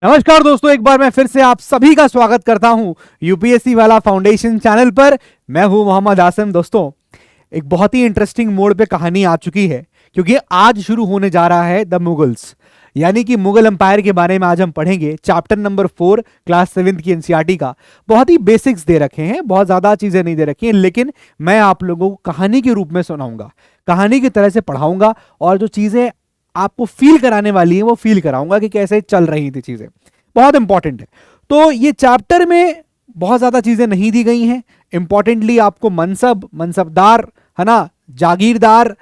नमस्कार दोस्तों, एक बार मैं फिर से आप सभी का स्वागत करता हूं यूपीएससी वाला फाउंडेशन चैनल पर। मैं हूं मोहम्मद आसिम। दोस्तों, एक बहुत ही इंटरेस्टिंग मोड पे कहानी आ चुकी है क्योंकि आज शुरू होने जा रहा है द मुगल्स, यानी कि मुगल एम्पायर के बारे में आज हम पढ़ेंगे। चैप्टर नंबर 4 क्लास 7 की एनसीईआरटी का। बहुत ही बेसिक्स दे रखे हैं, बहुत ज्यादा चीजें नहीं दे रखी हैं, लेकिन मैं आप लोगों को कहानी के रूप में सुनाऊंगा, कहानी की तरह से पढ़ाऊंगा और जो चीजें आपको फील कराने वाली है वो फील कराऊंगा कि कैसे चल रही थी चीजें। बहुत इंपॉर्टेंट है। तो ये चैप्टर में बहुत ज्यादा चीजें नहीं दी गई हैं। इंपॉर्टेंटली आपको मनसब, मनसबदार, है ना, जागीरदार,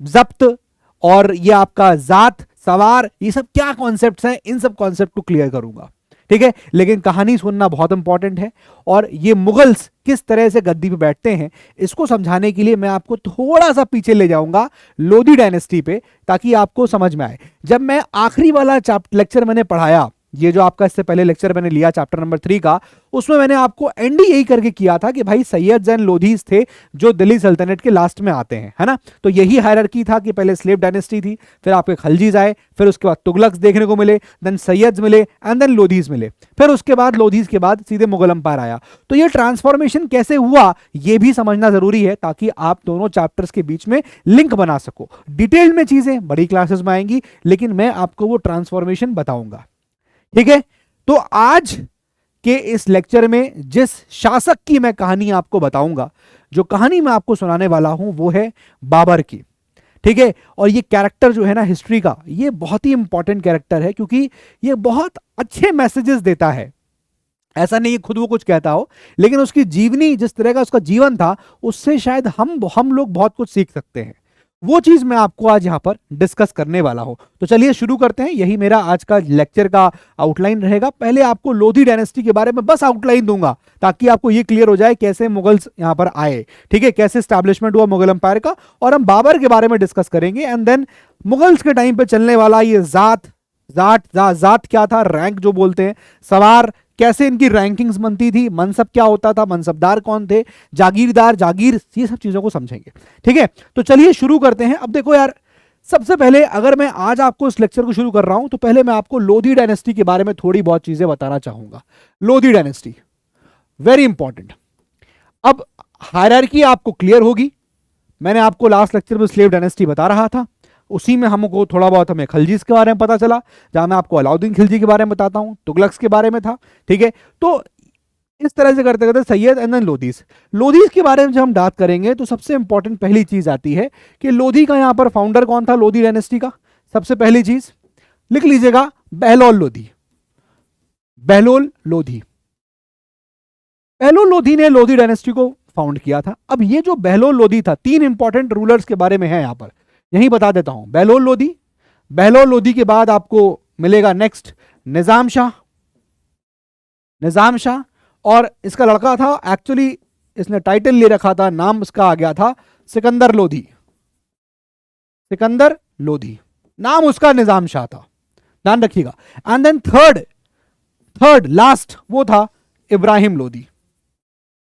जब्त और ये आपका जात, सवार, ये सब क्या कॉन्सेप्ट्स हैं, इन सब कॉन्सेप्ट को क्लियर करूंगा। ठीक है, लेकिन कहानी सुनना बहुत इंपॉर्टेंट है और ये मुगल्स किस तरह से गद्दी पे बैठते हैं इसको समझाने के लिए मैं आपको थोड़ा सा पीछे ले जाऊंगा लोधी डायनेस्टी पे, ताकि आपको समझ में आए। जब मैं आखिरी वाला लेक्चर मैंने पढ़ाया, ये जो आपका इससे पहले लेक्चर मैंने लिया चैप्टर नंबर 3 का, उसमें मैंने आपको एंड यही करके किया था कि भाई सैयद एंड लोधीज थे जो दिल्ली सल्तनत के लास्ट में आते हैं, है ना। तो यही हायरार्की था कि पहले स्लेव डायनेस्टी थी, फिर आपके खलजीज आए, फिर उसके बाद तुगलक्स देखने को मिले, देन सैयद्स मिले एंड देन लोधीज मिले, फिर उसके बाद लोधीज के बाद सीधे मुगल एम्पायर आया। तो ये ट्रांसफॉर्मेशन कैसे हुआ ये भी समझना जरूरी है ताकि आप दोनों चैप्टर्स के बीच में लिंक बना सको। डिटेल में चीजें बड़ी क्लासेस में आएंगी, लेकिन मैं आपको वो ट्रांसफॉर्मेशन बताऊंगा। ठीक है, तो आज के इस लेक्चर में जिस शासक की मैं कहानी आपको बताऊंगा, जो कहानी मैं आपको सुनाने वाला हूं वो है बाबर की। ठीक है, और ये कैरेक्टर जो है ना हिस्ट्री का, ये बहुत ही इंपॉर्टेंट कैरेक्टर है क्योंकि ये बहुत अच्छे मैसेजेस देता है। ऐसा नहीं है खुद वो कुछ कहता हो, लेकिन उसकी जीवनी, जिस तरह का उसका जीवन था, उससे शायद हम लोग बहुत कुछ सीख सकते हैं। वो चीज मैं आपको आज यहां पर डिस्कस करने वाला हूं। तो चलिए शुरू करते हैं। यही मेरा आज का लेक्चर का आउटलाइन रहेगा। पहले आपको लोधी डायनेस्टी के बारे में बस आउटलाइन दूंगा ताकि आपको ये क्लियर हो जाए कैसे मुगल्स यहां पर आए, ठीक है, कैसे स्टैब्लिशमेंट हुआ मुगल एम्पायर का, और हम बाबर के बारे में डिस्कस करेंगे। एंड देन मुगल्स के टाइम पे चलने वाला ये जात क्या था, रैंक जो बोलते हैं, सवार, कैसे इनकी रैंकिंग्स बनती थी, मनसब क्या होता था, मनसबदार कौन थे, जागीरदार, जागीर, ये सब चीजों को समझेंगे। ठीक है, तो चलिए शुरू करते हैं। अब देखो यार, सबसे पहले अगर मैं आज आपको इस लेक्चर को शुरू कर रहा हूं तो पहले मैं आपको लोधी डायनेस्टी के बारे में थोड़ी बहुत चीजें बताना चाहूंगा। Lodhi dynasty very important. अब हायरार्की आपको क्लियर होगी। मैंने आपको लास्ट लेक्चर में स्लेव डायनेस्टी बता रहा था, उसी में हमको थोड़ा बहुत हमें खलजीज के बारे में पता चला, जहां मैं आपको अलाउद्दीन खिलजी के बारे में बताता हूं, तुगलक्स के बारे में था। ठीक है, तो इस तरह से करते करते सैयद एंड देन लोधीज। लोधीज के बारे में जब हम बात करेंगे तो सबसे इंपॉर्टेंट पहली चीज आती है कि लोधी का यहां पर फाउंडर कौन था, लोधी डायनेस्टी का। सबसे पहली चीज लिख लीजिएगा, बहलोल लोधी। बहलोल लोधी, बहलोल लोधी ने लोधी डायनेस्टी को फाउंड किया था। अब ये जो बहलोल लोधी था, तीन इंपॉर्टेंट रूलर्स के बारे में है यहां पर, यही बता देता हूं। बहलोल लोधी, बहलोल लोधी के बाद आपको मिलेगा नेक्स्ट निजाम शाह। निजाम शाह, और इसका लड़का था, एक्चुअली इसने टाइटल ले रखा था, नाम उसका आ गया था सिकंदर लोधी। सिकंदर लोधी नाम उसका निजाम शाह था, ध्यान रखिएगा। एंड देन थर्ड लास्ट वो था इब्राहिम लोधी,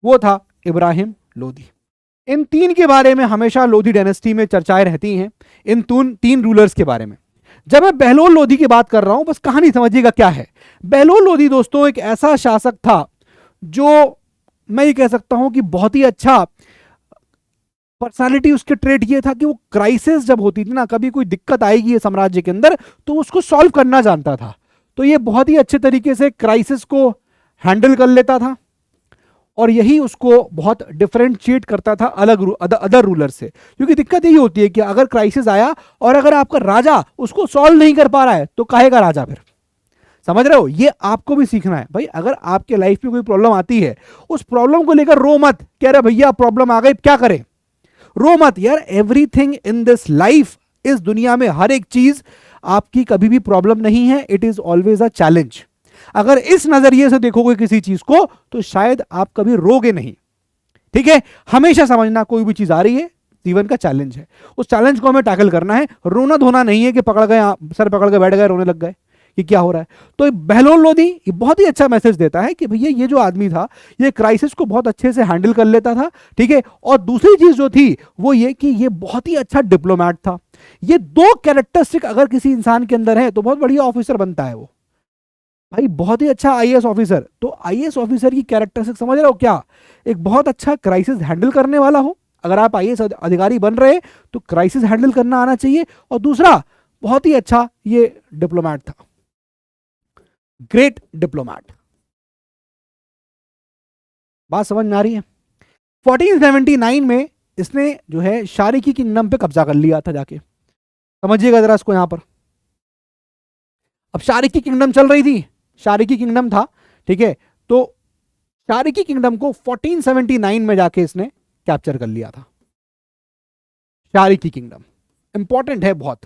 वो था इब्राहिम लोधी। इन तीन के बारे में हमेशा लोधी डायनेस्टी में चर्चाएं रहती हैं, इन तीन रूलर्स के बारे में। जब मैं बहलोल लोधी की बात कर रहा हूं, बस कहानी समझिएगा क्या है। बहलोल लोधी दोस्तों एक ऐसा शासक था जो मैं ये कह सकता हूं कि बहुत ही अच्छा पर्सनालिटी, उसके ट्रेट ये था कि वो क्राइसिस जब होती थी ना, कभी कोई दिक्कत आएगी साम्राज्य के अंदर, तो उसको सॉल्व करना जानता था। तो ये बहुत ही अच्छे तरीके से क्राइसिस को हैंडल कर लेता था और यही उसको बहुत डिफरेंशिएट करता था अदर रूलर से। क्योंकि दिक्कत यही होती है कि अगर क्राइसिस आया और अगर आपका राजा उसको सॉल्व नहीं कर पा रहा है तो काहे का राजा फिर। समझ रहे हो, ये आपको भी सीखना है भाई। अगर आपके लाइफ में कोई प्रॉब्लम आती है, उस प्रॉब्लम को लेकर रो मत, कह रहे भैया प्रॉब्लम आ गई क्या करें, रो मत यार। एवरीथिंग इन दिस लाइफ, इस दुनिया में हर एक चीज आपकी कभी भी प्रॉब्लम नहीं है, it is always a challenge. अगर इस नजरिए से देखोगे किसी चीज को तो शायद आप कभी रोगे नहीं। ठीक है, हमेशा समझना कोई भी चीज आ रही है जीवन का चैलेंज है, उस चैलेंज को हमें टैकल करना है। रोना धोना नहीं है कि पकड़ गए, सर पकड़ के बैठ गए, रोने लग गए कि क्या हो रहा है। तो बहलोल लोधी ये बहुत ही अच्छा मैसेज देता है कि भैया ये जो आदमी था ये क्राइसिस को बहुत अच्छे से हैंडल कर लेता था। ठीक है, और दूसरी चीज जो थी वो ये कि ये बहुत ही अच्छा डिप्लोमैट था। ये दो कैरेक्टरिस्टिक अगर किसी इंसान के अंदर है तो बहुत बढ़िया ऑफिसर बनता है वो। भाई बहुत ही अच्छा आईएएस ऑफिसर, तो आईएएस ऑफिसर की कैरेक्टरिस्टिक समझ रहे हो क्या? एक बहुत अच्छा क्राइसिस हैंडल करने वाला हो। अगर आप आईएएस अधिकारी बन रहे तो क्राइसिस हैंडल करना आना चाहिए। और दूसरा, बहुत ही अच्छा ये डिप्लोमैट था, ग्रेट डिप्लोमैट। बात समझ में आ रही है? 1479 में इसने जो है शारिकी किंगडम पे कब्जा कर लिया था जाके। समझिएगा जरा इसको यहां पर। अब शारिकी किंगडम चल रही थी, शारिकी किंगडम था, ठीक है। तो शारिकी किंगडम को 1479 में जाके इसने कैप्चर कर लिया था। शारिकी किंगडम इंपॉर्टेंट है बहुत।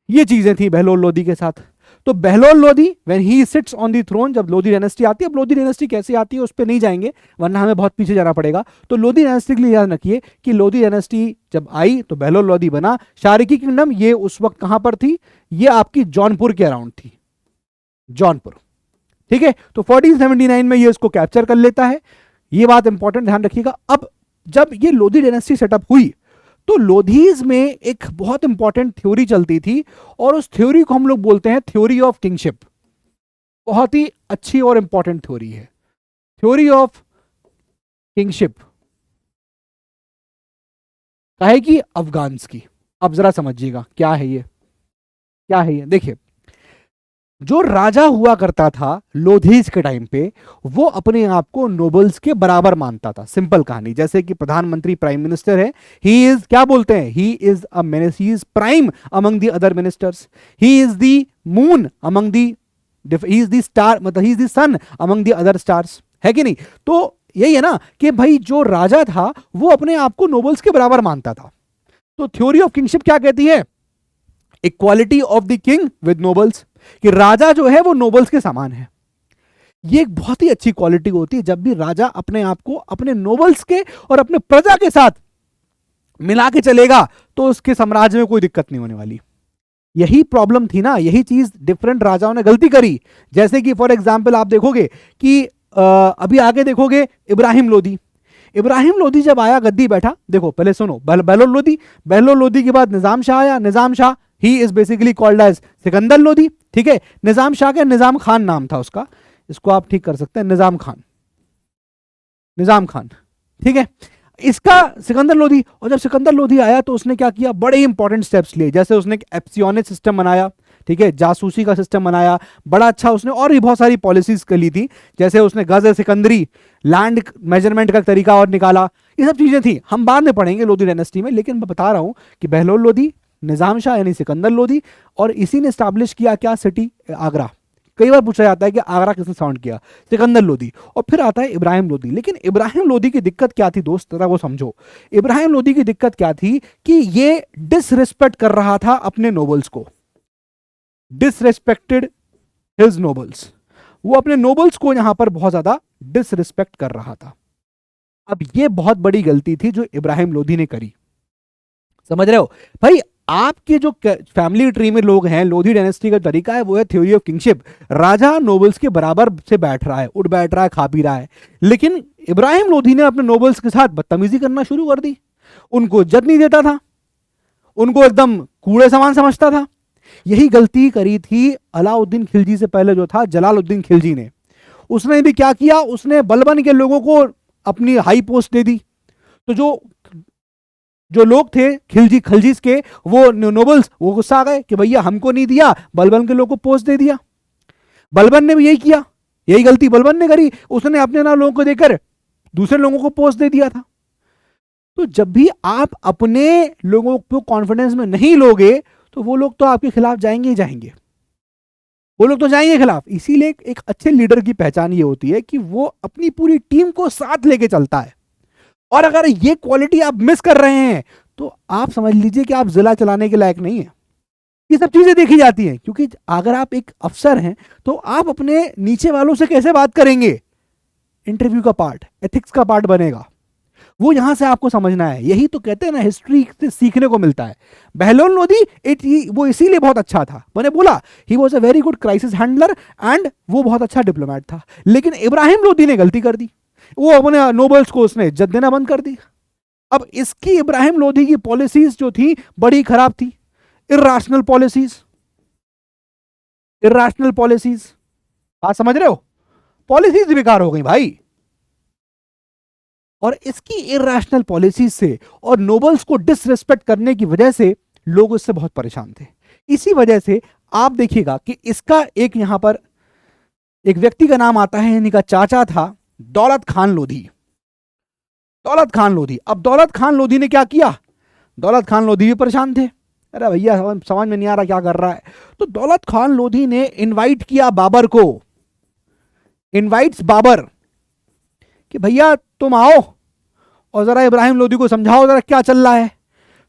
ये चीजें थी बहलोल लोदी के साथ। तो Bahlol Lodi when he sits on the throne, जब लोदी डायनेस्टी आती है, अब लोदी डायनेस्टी कैसे आती है उस पर नहीं जाएंगे वरना हमें बहुत पीछे जाना पड़ेगा। तो लोदी डायनेस्टी के लिए याद रखिए कि लोदी डायनेस्टी जब आई तो बहलोल लोदी बना। शारिकी किंगडम ये उस वक्त कहां पर थी? ये आपकी जौनपुर के अराउंड थी, जौनपुर, ठीक है। तो 1479 में ये इसको कैप्चर कर लेता है। ये बात इंपॉर्टेंट ध्यान रखिएगा। अब जब ये लोधी डायनेस्टी सेटअप हुई तो लोधीज में एक बहुत इंपॉर्टेंट थ्योरी चलती थी और उस थ्योरी को हम लोग बोलते हैं थ्योरी ऑफ किंगशिप। बहुत ही अच्छी और इंपॉर्टेंट थ्योरी है, थ्योरी ऑफ किंगशिप। कहे कि अफगान्स की। अब जरा समझिएगा क्या है ये, क्या है ये। देखिए, जो राजा हुआ करता था लोधीज के टाइम पे, वो अपने आप को नोबल्स के बराबर मानता था। सिंपल कहानी, जैसे कि प्रधानमंत्री प्राइम मिनिस्टर है, ही इज, क्या बोलते हैं, he is a minister, he is prime among the other ministers, he is the moon among the, he is the star, मतलब he is the sun among the other stars, है कि नहीं? तो यही है ना कि भाई जो राजा था वो अपने आप को नोबल्स के बराबर मानता था। तो थ्योरी ऑफ किंगशिप क्या कहती है? Equality of the king with nobles, कि राजा जो है वो नोबल्स के समान है। ये एक बहुत ही अच्छी क्वालिटी होती है जब भी राजा अपने आप को अपने नोबल्स के और अपने प्रजा के साथ मिला के चलेगा तो उसके साम्राज्य में कोई दिक्कत नहीं होने वाली। यही प्रॉब्लम थी ना, यही चीज डिफरेंट राजाओं ने गलती करी। जैसे कि फॉर एग्जाम्पल आप देखोगे कि अभी आगे देखोगे इब्राहिम लोदी। इब्राहिम लोदी जब आया, गद्दी बैठा, देखो पहले सुनो, बहलोल लोदी, बहलोल लोदी के बाद निजाम शाह आया। Nizam Shah, he is basically called as Sikandar Lodi, ठीक है। निजाम शाह का निजाम खान नाम था उसका, इसको आप ठीक कर सकते हैं, निजाम खान, निजाम खान, ठीक है। इसका सिकंदर लोदी। और जब सिकंदर लोदी आया तो उसने क्या किया, बड़े इंपॉर्टेंट स्टेप्स लिए। जैसे उसने एप्सियोनिक सिस्टम बनाया, ठीक है, जासूसी का सिस्टम बनाया, बड़ा अच्छा उसने, और भी बहुत सारी पॉलिसीज कर ली थी। जैसे उसने गज सिकंदरी, लैंड मेजरमेंट का तरीका और निकाला। ये सब चीजें थी, हम बाद में पढ़ेंगे लोधी डायनेस्टी में। लेकिन मैं बता रहा हूं कि बहलोल लोधी, निजाम शाह यानी सिकंदर लोधी, और इसी ने स्टैब्लिश किया क्या सिटी, आगरा। कई बार पूछा जाता है कि आगरा किसने साउंड किया, सिकंदर लोधी। और फिर आता है इब्राहिम लोधी। लेकिन इब्राहिम लोधी की दिक्कत क्या थी दोस्त, जरा वो समझो। इब्राहिम लोधी की दिक्कत क्या थी कि ये डिसरिस्पेक्ट कर रहा था अपने नोबल्स को, डिसरिस्पेक्टेड हिज नोबल्स। वो अपने नोबल्स को यहां पर बहुत ज्यादा डिसरिस्पेक्ट कर रहा था। अब ये बहुत बड़ी गलती थी जो इब्राहिम लोधी ने करी, समझ रहे हो भाई? आपके जो फैमिली ट्री में लोग हैं, लोधी डायनेस्टी का तरीका है वो है theory of kingship. Raja nobles के बराबर से बैठ रहा है, उठ बैठ रहा है, खा पी रहा है। लेकिन इब्राहिम लोधी ने अपने नोबल्स के साथ बदतमीजी करना शुरू कर दी। उनको इज्जत नहीं देता था, उनको एकदम कूड़े समान समझता था। यही गलती करी थी अलाउद्दीन खिलजी से पहले जो था जलालुद्दीन खिलजी ने। उसने भी क्या किया, उसने बलबन के लोगों को अपनी हाई पोस्ट दे दी। तो जो लोग थे खिलजी खलजीज के, वो नोबल्स, वो गुस्सा आ गए कि भैया हमको नहीं दिया, बलबन के लोगों को पोस्ट दे दिया। बलबन ने भी यही किया, यही गलती बलबन ने करी। उसने अपने ना लोगों को देकर दूसरे लोगों को पोस्ट दे दिया था। तो जब भी आप अपने लोगों को कॉन्फिडेंस में नहीं लोगे तो वो लोग तो आपके खिलाफ जाएंगे ही जाएंगे, वो लोग तो जाएंगे खिलाफ। इसीलिए एक अच्छे लीडर की पहचान ये होती है कि वो अपनी पूरी टीम को साथ लेके चलता है। और अगर ये क्वालिटी आप मिस कर रहे हैं तो आप समझ लीजिए कि आप जिला चलाने के लायक नहीं है। ये सब चीजें देखी जाती हैं, क्योंकि अगर आप एक अफसर हैं तो आप अपने नीचे वालों से कैसे बात करेंगे, इंटरव्यू का पार्ट, एथिक्स का पार्ट बनेगा। वो यहां से आपको समझना है। यही तो कहते हैं ना, हिस्ट्री से सीखने को मिलता है। बहलोल लोधी वो इसीलिए बहुत अच्छा था, मैंने बोला he was a very good crisis handler and वो बहुत अच्छा डिप्लोमेट था। लेकिन इब्राहिम लोधी ने गलती कर दी, वो अपने नोबल्स को उसने इज्जत देना बंद कर दी। अब इसकी इब्राहिम लोधी की पॉलिसीज जो थी बड़ी खराब थी, इर्राशनल पॉलिसीज। इर्रेशनल पॉलिसीज, बात समझ रहे हो, पॉलिसीज बेकार हो गई भाई। और इसकी इर्रेशनल पॉलिसीज से और नोबल्स को डिसरिस्पेक्ट करने की वजह से लोग इससे बहुत परेशान थे। इसी वजह से आप देखिएगा कि इसका एक यहां पर एक व्यक्ति का नाम आता है, इनका चाचा था दौलत खान लोधी। दौलत खान लोधी, अब दौलत खान लोधी ने क्या किया, दौलत खान लोधी भी परेशान थे, अरे भैया समझ में नहीं आ रहा क्या कर रहा है। तो दौलत खान लोधी ने इनवाइट किया बाबर को, इनवाइट्स बाबर कि भैया तुम आओ और जरा इब्राहिम लोधी को समझाओ जरा क्या चल रहा है।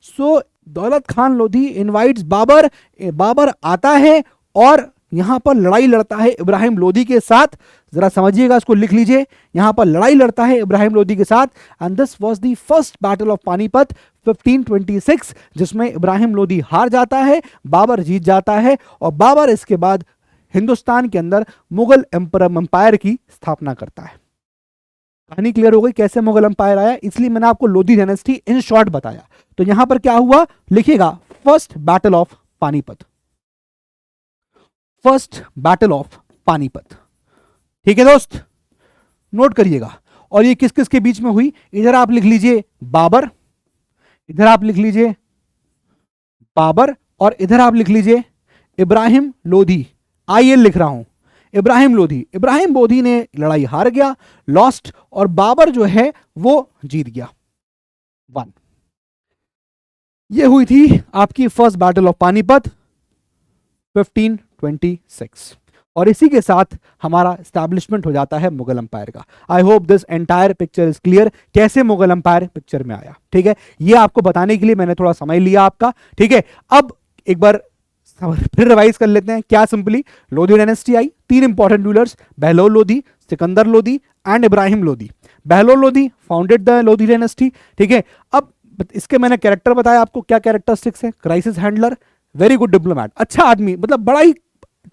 सो दौलत खान लोधी इनवाइट्स बाबर, बाबर आता है और यहां पर लड़ाई लड़ता है इब्राहिम लोधी के साथ। जरा समझिएगा, इसको लिख लीजिए, यहां पर लड़ाई लड़ता है इब्राहिम लोधी के साथ। And this was the first battle of Panipat 1526, जिसमें इब्राहिम लोधी हार जाता है, बाबर जीत जाता है और बाबर इसके बाद हिंदुस्तान के अंदर मुगल एम्पायर की स्थापना करता है। कहानी क्लियर हो गई कैसे मुगल एम्पायर आया, इसलिए मैंने आपको लोधी डायनेस्टी इन शॉर्ट बताया। तो यहां पर क्या हुआ लिखिएगा, first battle of Panipat, first battle of Panipat. ठीक है दोस्त, नोट करिएगा। और ये किस किस के बीच में हुई, इधर आप लिख लीजिए बाबर, इधर आप लिख लीजिए बाबर, और इधर आप लिख लीजिए इब्राहिम लोधी। आईएल लिख रहा हूं, इब्राहिम लोधी। इब्राहिम लोधी ने लड़ाई हार गया, लॉस्ट, और बाबर जो है वो जीत गया, वन। ये हुई थी आपकी फर्स्ट बैटल ऑफ पानीपत 1526, और इसी के साथ हमारा एस्टैब्लिशमेंट हो जाता है मुगल एम्पायर का। I hope this entire picture is clear, कैसे मुगल एम्पायर पिक्चर में आया। ठीक है, ये आपको बताने के लिए मैंने थोड़ा समय लिया आपका। ठीक है, अब एक बार फिर रिवाइज कर लेते हैं क्या। सिंपली लोधी डायनेस्टी आई, तीन important rulers, Bahlol Lodhi, Sikandar Lodhi and Ibrahim Lodhi. Bahlol Lodhi founded the Lodhi dynasty. ठीक है, अब इसके मैंने कैरेक्टर बताया आपको, क्या कैरेक्टरिस्टिक्स है, crisis handler, very good diplomat, अच्छा आदमी, मतलब बड़ा ही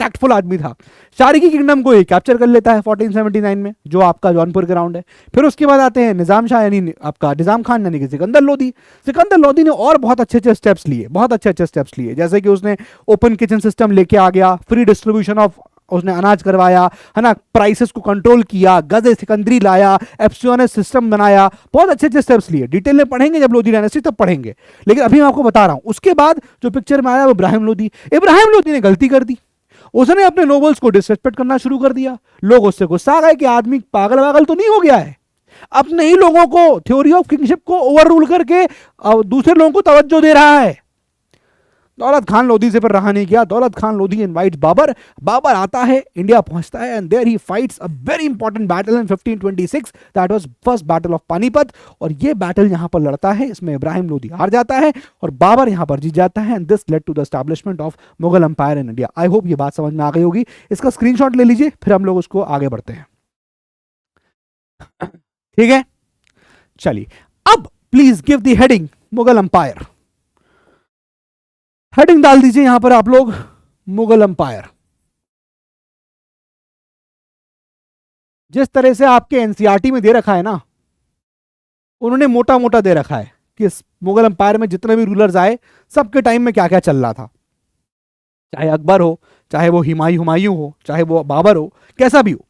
टैक्टफुल आदमी था। शारिकी किंगडम को ही कैप्चर कर लेता है 1479 में, जो आपका जौनपुर ग्राउंड है। फिर उसके बाद आते हैं निजाम शाह, यानी आपका निजाम खान, यानी कि सिकंदर लोधी। सिकंदर लोधी ने और बहुत अच्छे अच्छे स्टेप्स लिए, बहुत अच्छे अच्छे स्टेप्स लिए, जैसे कि उसने ओपन किचन सिस्टम लेके आ गया, फ्री डिस्ट्रीब्यूशन ऑफ उसने अनाज करवाया, है ना, प्राइसेस को कंट्रोल किया, गज़े सिकंदरी लाया, एप्सियोनिस सिस्टम बनाया, बहुत अच्छे अच्छे स्टेप्स लिए। डिटेल में पढ़ेंगे जब लोधी डायनेस्टी तब पढ़ेंगे, लेकिन अभी मैं आपको बता रहा हूं। उसके बाद जो पिक्चर में आया वो इब्राहिम लोधी। इब्राहिम लोधी ने गलती कर दी, उसने अपने नोबल्स को डिसरेस्पेक्ट करना शुरू कर दिया। लोग उससे गुस्सा आ गए कि आदमी पागल वागल तो नहीं हो गया है, अपने ही लोगों को थ्योरी ऑफ किंगशिप को ओवर रूल करके दूसरे लोगों को तवज्जो दे रहा है। दौलत खान लोधी से पर रहा नहीं गया। दौलत खान लोधी इनवाइट्स बाबर, बाबर आता है, इंडिया पहुंचता है, and there he fights a very important battle in 1526, that was first battle of Panipat. और ये बैटल यहां पर लड़ता है, इसमें इब्राहिम लोधी हार जाता है और बाबर यहां पर जीत जाता है, and this led to the establishment of Mughal empire in India. I hope ये बात समझ में आ गई होगी। इसका स्क्रीनशॉट ले लीजिए, फिर हम लोग उसको आगे बढ़ते हैं। ठीक है, चलिए अब please give the heading Mughal empire. Heading डाल दीजिए यहां पर आप लोग, मुगल एम्पायर। जिस तरह से आपके एनसीईआरटी में दे रखा है ना, उन्होंने मोटा मोटा दे रखा है कि मुगल एम्पायर में जितने भी रूलर्स आए सबके टाइम में क्या क्या चल रहा था, चाहे अकबर हो, चाहे वो हुमायूं हो, चाहे वो बाबर हो, कैसा भी हो।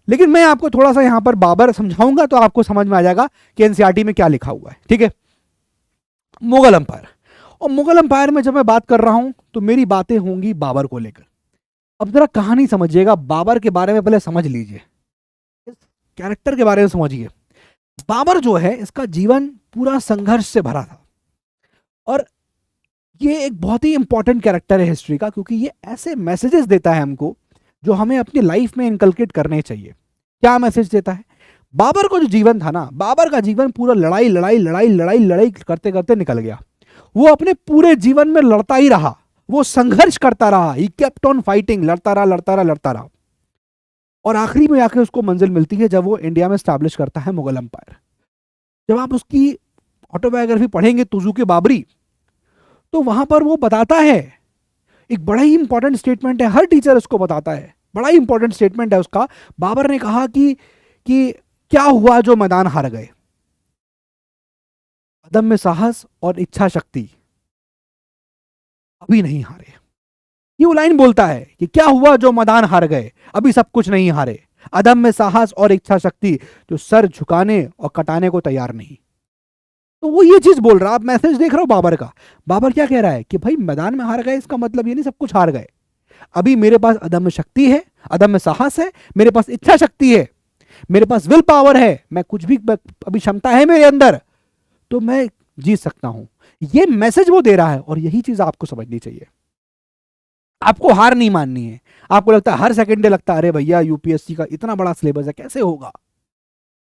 लेकिन मैं आपको थोड़ा सा यहां पर बाबर समझाऊंगा तो आपको समझ में आ जाएगा कि एनसीईआरटी में क्या लिखा हुआ है। ठीक है, मुगल एम्पायर। और मुगल एम्पायर में जब मैं बात कर रहा हूं तो मेरी बातें होंगी बाबर को लेकर। अब जरा कहानी समझिएगा, बाबर के बारे में पहले समझ लीजिए, इस कैरेक्टर के बारे में समझिए। बाबर जो है, इसका जीवन पूरा संघर्ष से भरा था, और ये एक बहुत ही इंपॉर्टेंट कैरेक्टर है हिस्ट्री का, क्योंकि ये ऐसे मैसेजेस देता है हमको जो हमें अपनी लाइफ में इनकलकेट करने चाहिए। क्या मैसेज देता है? बाबर का जो जीवन था ना, बाबर का जीवन पूरा लड़ाई लड़ाई लड़ाई लड़ाई लड़ाई करते करते निकल गया। वो अपने पूरे जीवन में लड़ता ही रहा, वो संघर्ष करता रहा, ही केप्ट ऑन फाइटिंग, लड़ता रहा लड़ता रहा लड़ता रहा, और आखिरी में आके उसको मंजिल मिलती है जब वो इंडिया में स्टैब्लिश करता है मुगल एम्पायर। जब आप उसकी ऑटोबायोग्राफी पढ़ेंगे तुजुक बाबरी, तो वहां पर वो बताता है, एक बड़ा ही इंपॉर्टेंट स्टेटमेंट है, हर टीचर उसको बताता है, बड़ा ही इंपॉर्टेंट स्टेटमेंट है उसका। बाबर ने कहा कि क्या हुआ जो मैदान हार गए, अदम्य साहस और इच्छा शक्ति, अभी नहीं हारे। ये वो लाइन बोलता है कि क्या हुआ जो मैदान हार गए, अभी सब कुछ नहीं हारे, अदम में साहस और इच्छा शक्ति, जो सर झुकाने और कटाने को तैयार नहीं। तो वो ये चीज बोल रहा, आप मैसेज देख रहे हो बाबर का। बाबर क्या कह रहा है कि भाई मैदान में हार गए, इसका मतलब ये नहीं सब कुछ हार गए, अभी मेरे पास अदम्य शक्ति है, अदम्य साहस है, मेरे पास इच्छा शक्ति है, मेरे पास विल पावर है, मैं कुछ भी अभी क्षमता है मेरे अंदर, तो मैं जीत सकता हूं। ये मैसेज वो दे रहा है, और यही चीज आपको समझनी चाहिए। आपको हार नहीं माननी है। आपको लगता है हर सेकंड डे लगता है अरे भैया यूपीएससी का इतना बड़ा सिलेबस है, कैसे होगा।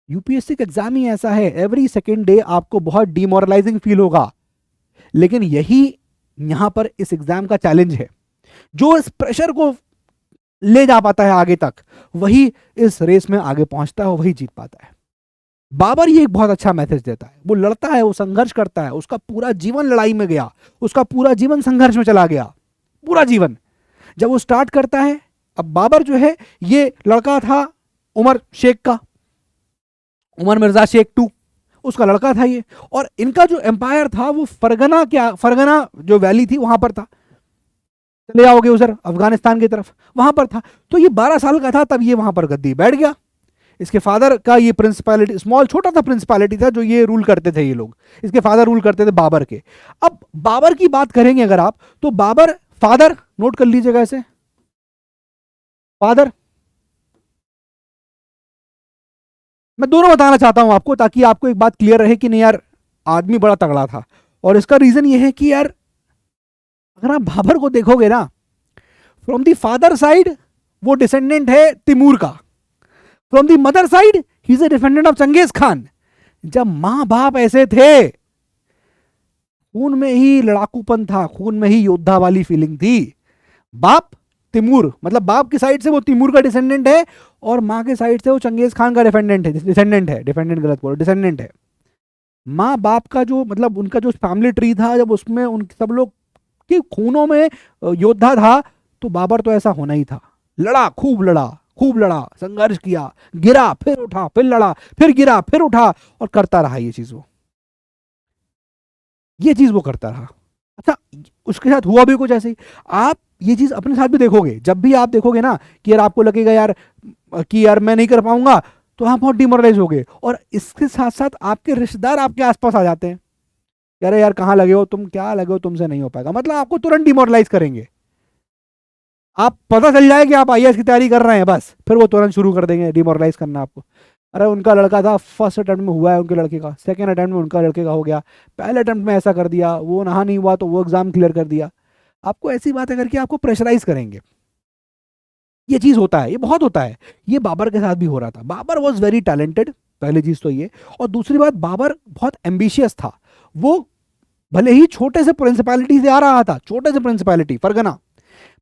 यूपीएससी का एग्जाम ही ऐसा है, एवरी सेकंड डे आपको बहुत डिमोरलाइजिंग फील होगा, लेकिन यही यहां पर इस एग्जाम का चैलेंज है। जो इस प्रेशर को ले जा पाता है आगे तक, वही इस रेस में आगे पहुंचता है, वही जीत पाता है। बाबर ये एक बहुत अच्छा मैसेज देता है। वो लड़ता है, वो संघर्ष करता है, उसका पूरा जीवन लड़ाई में गया, उसका पूरा जीवन संघर्ष में चला गया, पूरा जीवन। जब वो स्टार्ट करता है, अब बाबर जो है ये लड़का था उमर शेख का, उमर मिर्जा शेख टू, उसका लड़का था ये। और इनका जो एम्पायर था वो फरगना जो वैली थी वहां पर था, चले जाओगे उधर अफगानिस्तान की तरफ, वहां पर था। तो ये 12 साल का था तब ये वहां पर गद्दी बैठ गया। इसके फादर का ये प्रिंसिपैलिटी, स्मॉल छोटा सा प्रिंसिपैलिटी था जो ये रूल करते थे, ये लोग, इसके फादर रूल करते थे बाबर के। अब बाबर की बात करेंगे अगर आप, तो बाबर फादर, नोट कर लीजिएगा ऐसे, फादर, मैं दोनों बताना चाहता हूं आपको ताकि आपको एक बात क्लियर रहे कि नहीं यार आदमी बड़ा तगड़ा था। और इसका रीजन ये है कि यार अगर आप बाबर को देखोगे ना, फ्रॉम द फादर साइड वो डिसेंडेंट है तिमूर का, from the mother side he is a defendant of Genghis Khan. जब मां बाप ऐसे थे, खून में ही लड़ाकूपन था, खून में ही योद्धा वाली फीलिंग थी। बाप तिमूर, मतलब बाप की साइड से वो तिमूर का डिसेंडेंट है, और माँ के साइड से वो चंगेज खान का डिसेंडेंट गलत बोलो, डिसेंडेंट है। माँ बाप का जो मतलब उनका जो फैमिली ट्री था, जब उसमें उन सब लोग के खूनों में योद्धा था, तो बाबर तो ऐसा होना ही था। लड़ा, खूब लड़ा, संघर्ष किया, गिरा फिर उठा, फिर लड़ा, फिर गिरा, फिर उठा, और करता रहा ये चीज वो करता रहा। अच्छा, उसके साथ हुआ भी कुछ ऐसे ही। आप ये चीज अपने साथ भी देखोगे, जब भी आप देखोगे ना कि यार आपको लगेगा यार कि यार मैं नहीं कर पाऊंगा, तो आप बहुत डिमोरलाइज होगे। और इसके साथ साथ आपके रिश्तेदार आपके आसपास आ जाते हैं, अरे यार कहाँ लगे हो तुम, क्या लगे हो, तुमसे नहीं हो पाएगा, मतलब आपको तुरंत डिमोरलाइज करेंगे। आप पता चल जाए कि आप आईएएस की तैयारी कर रहे हैं, बस फिर वो तुरंत शुरू कर देंगे डिमोरलाइज करना आपको। अरे उनका लड़का था, फर्स्ट अटेम्प्ट में हुआ है उनके लड़के का, सेकंड अटेम्प्ट में उनका लड़के का हो गया, पहले अटेम्प्ट में ऐसा कर दिया, वो नहा नहीं हुआ तो वो एग्जाम क्लियर कर दिया। आपको ऐसी बातें करके आपको प्रेशराइज करेंगे। ये चीज होता है, ये बहुत होता है। ये बाबर के साथ भी हो रहा था। बाबर वॉज वेरी टैलेंटेड, पहली चीज तो ये। और दूसरी बात, बाबर बहुत एम्बिशियस था। वो भले ही छोटे से प्रिंसिपैलिटी से आ रहा था, छोटे से प्रिंसिपैलिटी फरगना,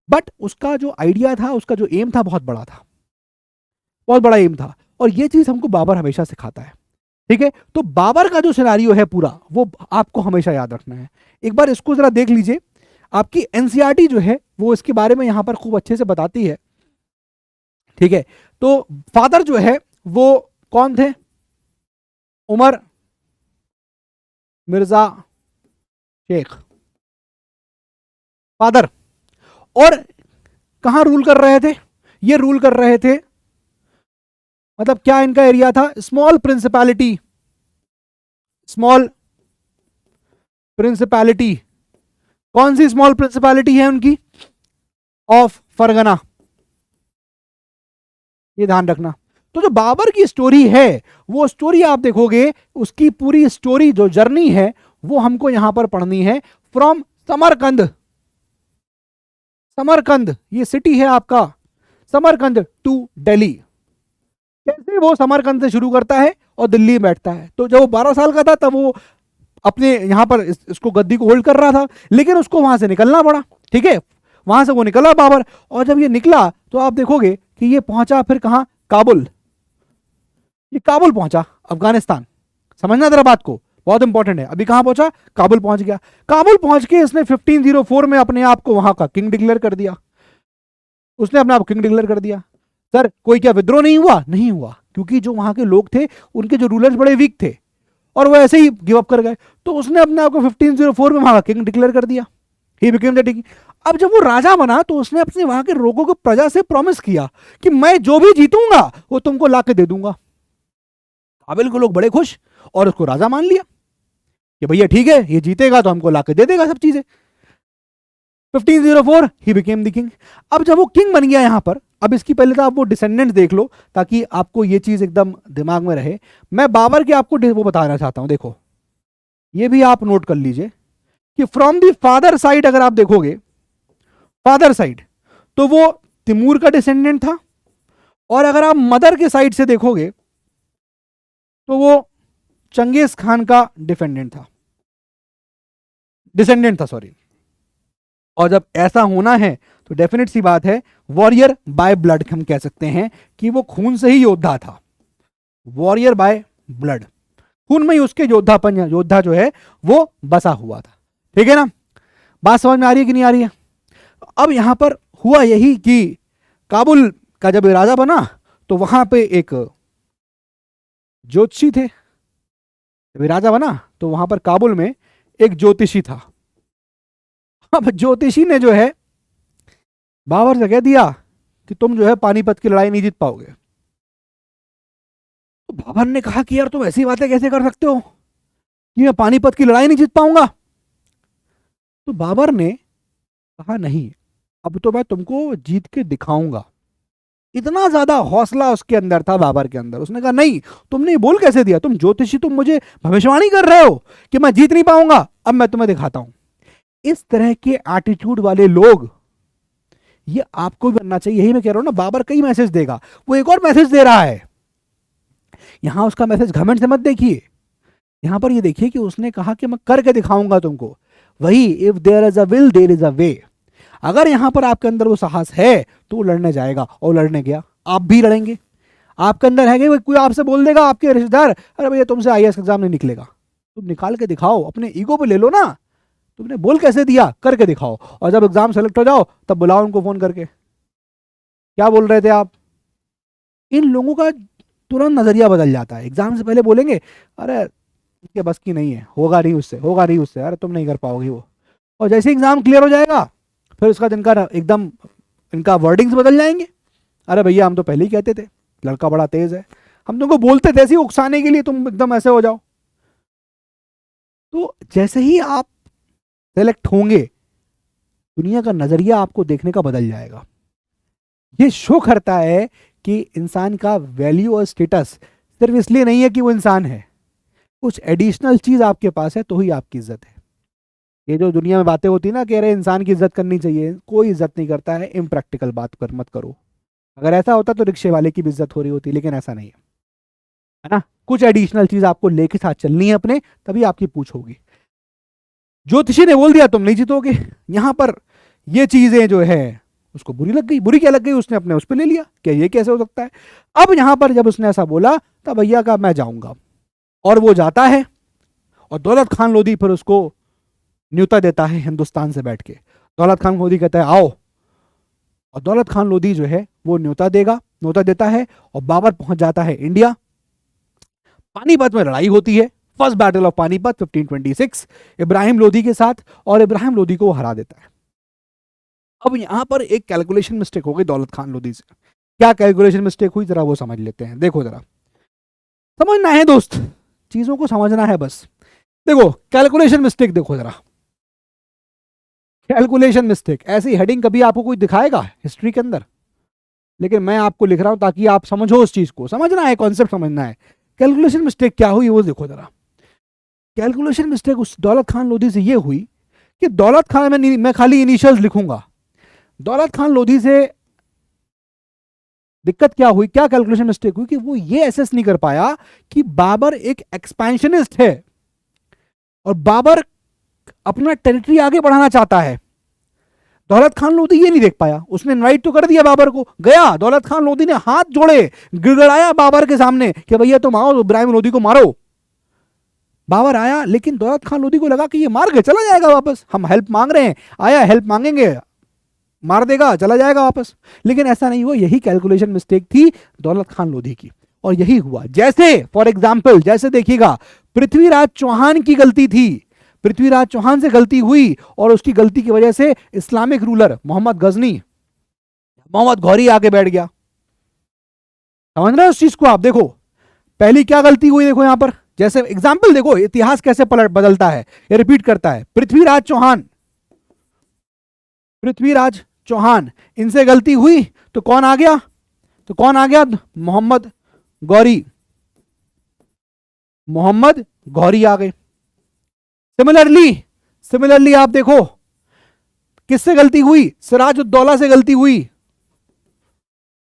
बट उसका जो आइडिया था, उसका जो एम था, बहुत बड़ा था, बहुत बड़ा एम था। और ये चीज हमको बाबर हमेशा सिखाता है। ठीक है, तो बाबर का जो सिनेरियो है पूरा, वो आपको हमेशा याद रखना है। एक बार इसको जरा देख लीजिए, आपकी एनसीईआरटी जो है वो इसके बारे में यहां पर खूब अच्छे से बताती है। ठीक है, तो फादर जो है वो कौन थे, उमर मिर्जा शेख, फादर। और कहां रूल कर रहे थे, ये रूल कर रहे थे, मतलब क्या इनका एरिया था, स्मॉल प्रिंसिपैलिटी, स्मॉल प्रिंसिपैलिटी। कौन सी स्मॉल प्रिंसिपैलिटी है उनकी, ऑफ फरगना, ये ध्यान रखना। तो जो बाबर की स्टोरी है, वो स्टोरी आप देखोगे, उसकी पूरी स्टोरी जो जर्नी है वो हमको यहां पर पढ़नी है, फ्रॉम समरकंद, समरकंद ये सिटी है आपका, समरकंद टू दिल्ली। कैसे वो समरकंद से शुरू करता है और दिल्ली में बैठता है। तो जब वो 12 साल का था तब वो अपने यहां पर इसको गद्दी को होल्ड कर रहा था, लेकिन उसको वहां से निकलना पड़ा। ठीक है, वहां से वो निकला बाबर, और जब ये निकला तो आप देखोगे कि ये पहुंचा फिर कहां, काबुल। ये काबुल पहुंचा, अफगानिस्तान। समझना जरा बात को, बहुत इंपॉर्टेंट है। अभी कहां पहुंचा, काबुल पहुंच गया। काबुल पहुंच के इसने 1504 में अपने आप को वहां का किंग डिक्लेयर कर दिया। उसने अपने आप किंग डिक्लेयर कर दिया। सर कोई क्या विद्रोह नहीं हुआ, नहीं हुआ, क्योंकि जो वहां के लोग थे, उनके जो रूलर्स बड़े वीक थे और वो ऐसे ही गिव अप कर गए। तो उसने अपने आप को 1504 में वहां का किंग डिक्लेयर कर दिया। He became the king. अब जब वो राजा बना तो उसने अपने वहां के लोगों को, प्रजा से प्रॉमिस किया कि मैं जो भी जीतूंगा वो तुमको लाके दे दूंगा। काबिल को लोग बड़े खुश और उसको राजा मान लिया कि भैया ठीक है, ये जीतेगा तो हमको लाके दे देगा सब चीजें। 1504 ही बिकेम द किंग। अब जब वो किंग बन गया यहां पर, अब इसकी पहले तो आप वो डिसेंडेंट देख लो ताकि आपको ये चीज एकदम दिमाग में रहे। मैं बाबर के आपको वो बताना चाहता हूं, देखो ये भी आप नोट कर लीजिए कि फ्रॉम द फादर साइड अगर आप देखोगे, फादर साइड तो वो तिमूर का डिसेंडेंट था, और अगर आप मदर के साइड से देखोगे तो वो चंगेज खान का डिसेंडेंट था सॉरी। और जब ऐसा होना है तो डेफिनेट सी बात है, वॉरियर बाय ब्लड हम कह सकते हैं कि वो खून से ही योद्धा था। वॉरियर बाय ब्लड, खून में ही उसके योद्धा जो है वो बसा हुआ था। ठीक है ना, बात समझ में आ रही है कि नहीं आ रही है? अब यहां पर हुआ यही कि काबुल का जब राजा बना तो वहां पे एक ज्योतिषी थे। जब राजा बना तो वहां पर काबुल में एक ज्योतिषी था। अब ज्योतिषी ने जो है बाबर से कह दिया कि तुम जो है पानीपत की लड़ाई नहीं जीत पाओगे। तो बाबर ने कहा कि यार तुम ऐसी बातें कैसे कर सकते हो कि मैं पानीपत की लड़ाई नहीं जीत पाऊंगा। तो बाबर ने कहा नहीं, अब तो मैं तुमको जीत के दिखाऊंगा। इतना ज्यादा हौसला उसके अंदर था, बाबर के अंदर। उसने कहा नहीं, तुमने ये बोल कैसे दिया, तुम ज्योतिषी, तुम मुझे भविष्यवाणी कर रहे हो कि मैं जीत नहीं पाऊंगा, अब मैं तुम्हें दिखाता हूं। इस तरह के एटीट्यूड वाले लोग, ये आपको भी बनना चाहिए। यही मैं कह रहा हूं ना, बाबर कई मैसेज देगा, वो एक और मैसेज दे रहा है। यहां उसका मैसेज घमंड से मत देखिए, यहां पर ये देखिए कि उसने कहा कि मैं करके दिखाऊंगा तुमको। वही if there is a will there is a way. अगर यहां पर आपके अंदर वो साहस है तो वो लड़ने जाएगा, और लड़ने गया। आप भी लड़ेंगे, आपके अंदर है, कोई आपसे बोल देगा, आपके रिश्तेदार, अरे भैया तुमसे आईएएस एग्जाम नहीं निकलेगा, तुम निकाल के दिखाओ, अपने ईगो पे ले लो ना, तुमने बोल कैसे दिया, करके दिखाओ। और जब एग्जाम सेलेक्ट हो जाओ तब बुलाओ उनको फोन करके, क्या बोल रहे थे आप। इन लोगों का तुरंत नजरिया बदल जाता है। एग्जाम से पहले बोलेंगे अरे इसके बस की नहीं है, होगा नहीं उससे, होगा नहीं उससे, अरे तुम नहीं कर पाओगे वो। और जैसे एग्जाम क्लियर हो जाएगा फिर उसका इनका एकदम इनका वर्डिंग्स बदल जाएंगे। अरे भैया हम तो पहले ही कहते थे लड़का बड़ा तेज है, हम तुमको बोलते थे ऐसे ही उकसाने के लिए, तुम एकदम ऐसे हो जाओ। तो जैसे ही आप सेलेक्ट होंगे दुनिया का नजरिया आपको देखने का बदल जाएगा। ये शो करता है कि इंसान का वैल्यू और स्टेटस सिर्फ इसलिए नहीं है कि वो इंसान है, कुछ एडिशनल चीज आपके पास है तो ही आपकी इज्जत है। ये जो दुनिया में बातें होती है ना कि अरे इंसान की इज्जत करनी चाहिए, कोई इज्जत नहीं करता है। इम्प्रैक्टिकल बात कर मत करो। अगर ऐसा होता तो रिक्शे वाले की भी इज्जत हो रही होती, लेकिन ऐसा नहीं है ना। कुछ एडिशनल चीज आपको लेके साथ चलनी है अपने, तभी आपकी पूछ होगी। ज्योतिषी ने बोल दिया तुम नहीं जीतोगे। यहां पर ये चीजें जो है उसको बुरी लग गई। बुरी क्या लग गई, उसने अपने उस पर ले लिया, क्या ये कैसे हो सकता है। अब यहां पर जब उसने ऐसा बोला तब भैया का मैं जाऊंगा, और वो जाता है। और दौलत खान लोधी फिर उसको न्योता देता है हिंदुस्तान से बैठ के। दौलत खान लोधी कहता है आओ, और दौलत खान लोधी जो है वो न्योता देता है, और बाबर पहुंच जाता है इंडिया। पानीपत में लड़ाई होती है, first battle of Panipat 1526 Ibrahim Lodhi के साथ, और इब्राहिम लोधी को हरा देता है। अब यहां पर एक कैलकुलेशन मिस्टेक हो गई दौलत खान लोधी से। क्या कैलकुलेशन मिस्टेक हुई जरा वो समझ लेते हैं। देखो जरा, समझना है दोस्त, चीजों को समझना है बस। देखो कैलकुलेशन मिस्टेक देखो जरा, कैलकुलेशन मिस्टेक ऐसी हेडिंग कभी आपको कोई दिखाएगा हिस्ट्री के अंदर, लेकिन मैं आपको लिख रहा हूं ताकि आप समझो उस चीज को। समझना है, कॉन्सेप्ट समझना है। कैलकुलेशन मिस्टेक क्या हुई वो देखो जरा। कैलकुलेशन मिस्टेक उस दौलत खान लोधी से ये हुई कि दौलत खान में मैं खाली इनिशियल्स लिखूंगा। दौलत खान लोधी से दिक्कत क्या हुई, क्या कैलकुलेशन मिस्टेक हुई कि वो ये एसेस नहीं कर पाया कि बाबर एक एक्सपेंशनिस्ट है और बाबर अपना टेरिटरी आगे बढ़ाना चाहता है। दौलत खान लोधी ये नहीं देख पाया। उसने इनवाइट तो कर दिया बाबर को, गया दौलत खान लोधी ने हाथ जोड़े, गिड़गड़ाया बाबर के सामने कि भैया तुम आओ इब्राहिम लोधी को मारो। बाबर आया, लेकिन दौलत खान लोधी को लगा कि ये मार के चला जाएगा वापस, हम हेल्प मांग रहे हैं, आया हेल्प मांगेंगे, मार देगा, चला जाएगा वापस। लेकिन ऐसा नहीं हुआ। यही कैलकुलेशन मिस्टेक थी दौलत खान लोधी की, और यही हुआ। जैसे फॉर एग्जाम्पल, जैसे देखिएगा पृथ्वीराज चौहान की गलती थी। पृथ्वीराज चौहान से गलती हुई और उसकी गलती की वजह से इस्लामिक रूलर मोहम्मद गजनी, मोहम्मद गौरी आके बैठ गया। समझ रहे हो उस चीज को आप? देखो पहली क्या गलती हुई, देखो यहां पर जैसे एग्जाम्पल देखो इतिहास कैसे पलट बदलता है, ये रिपीट करता है। पृथ्वीराज चौहान, पृथ्वीराज चौहान इनसे गलती हुई तो कौन आ गया? तो कौन आ गया? मोहम्मद गौरी, मोहम्मद गौरी आ गए। सिमिलरली सिमिलरली आप देखो किससे गलती हुई? सिराजुद्दौला से गलती हुई,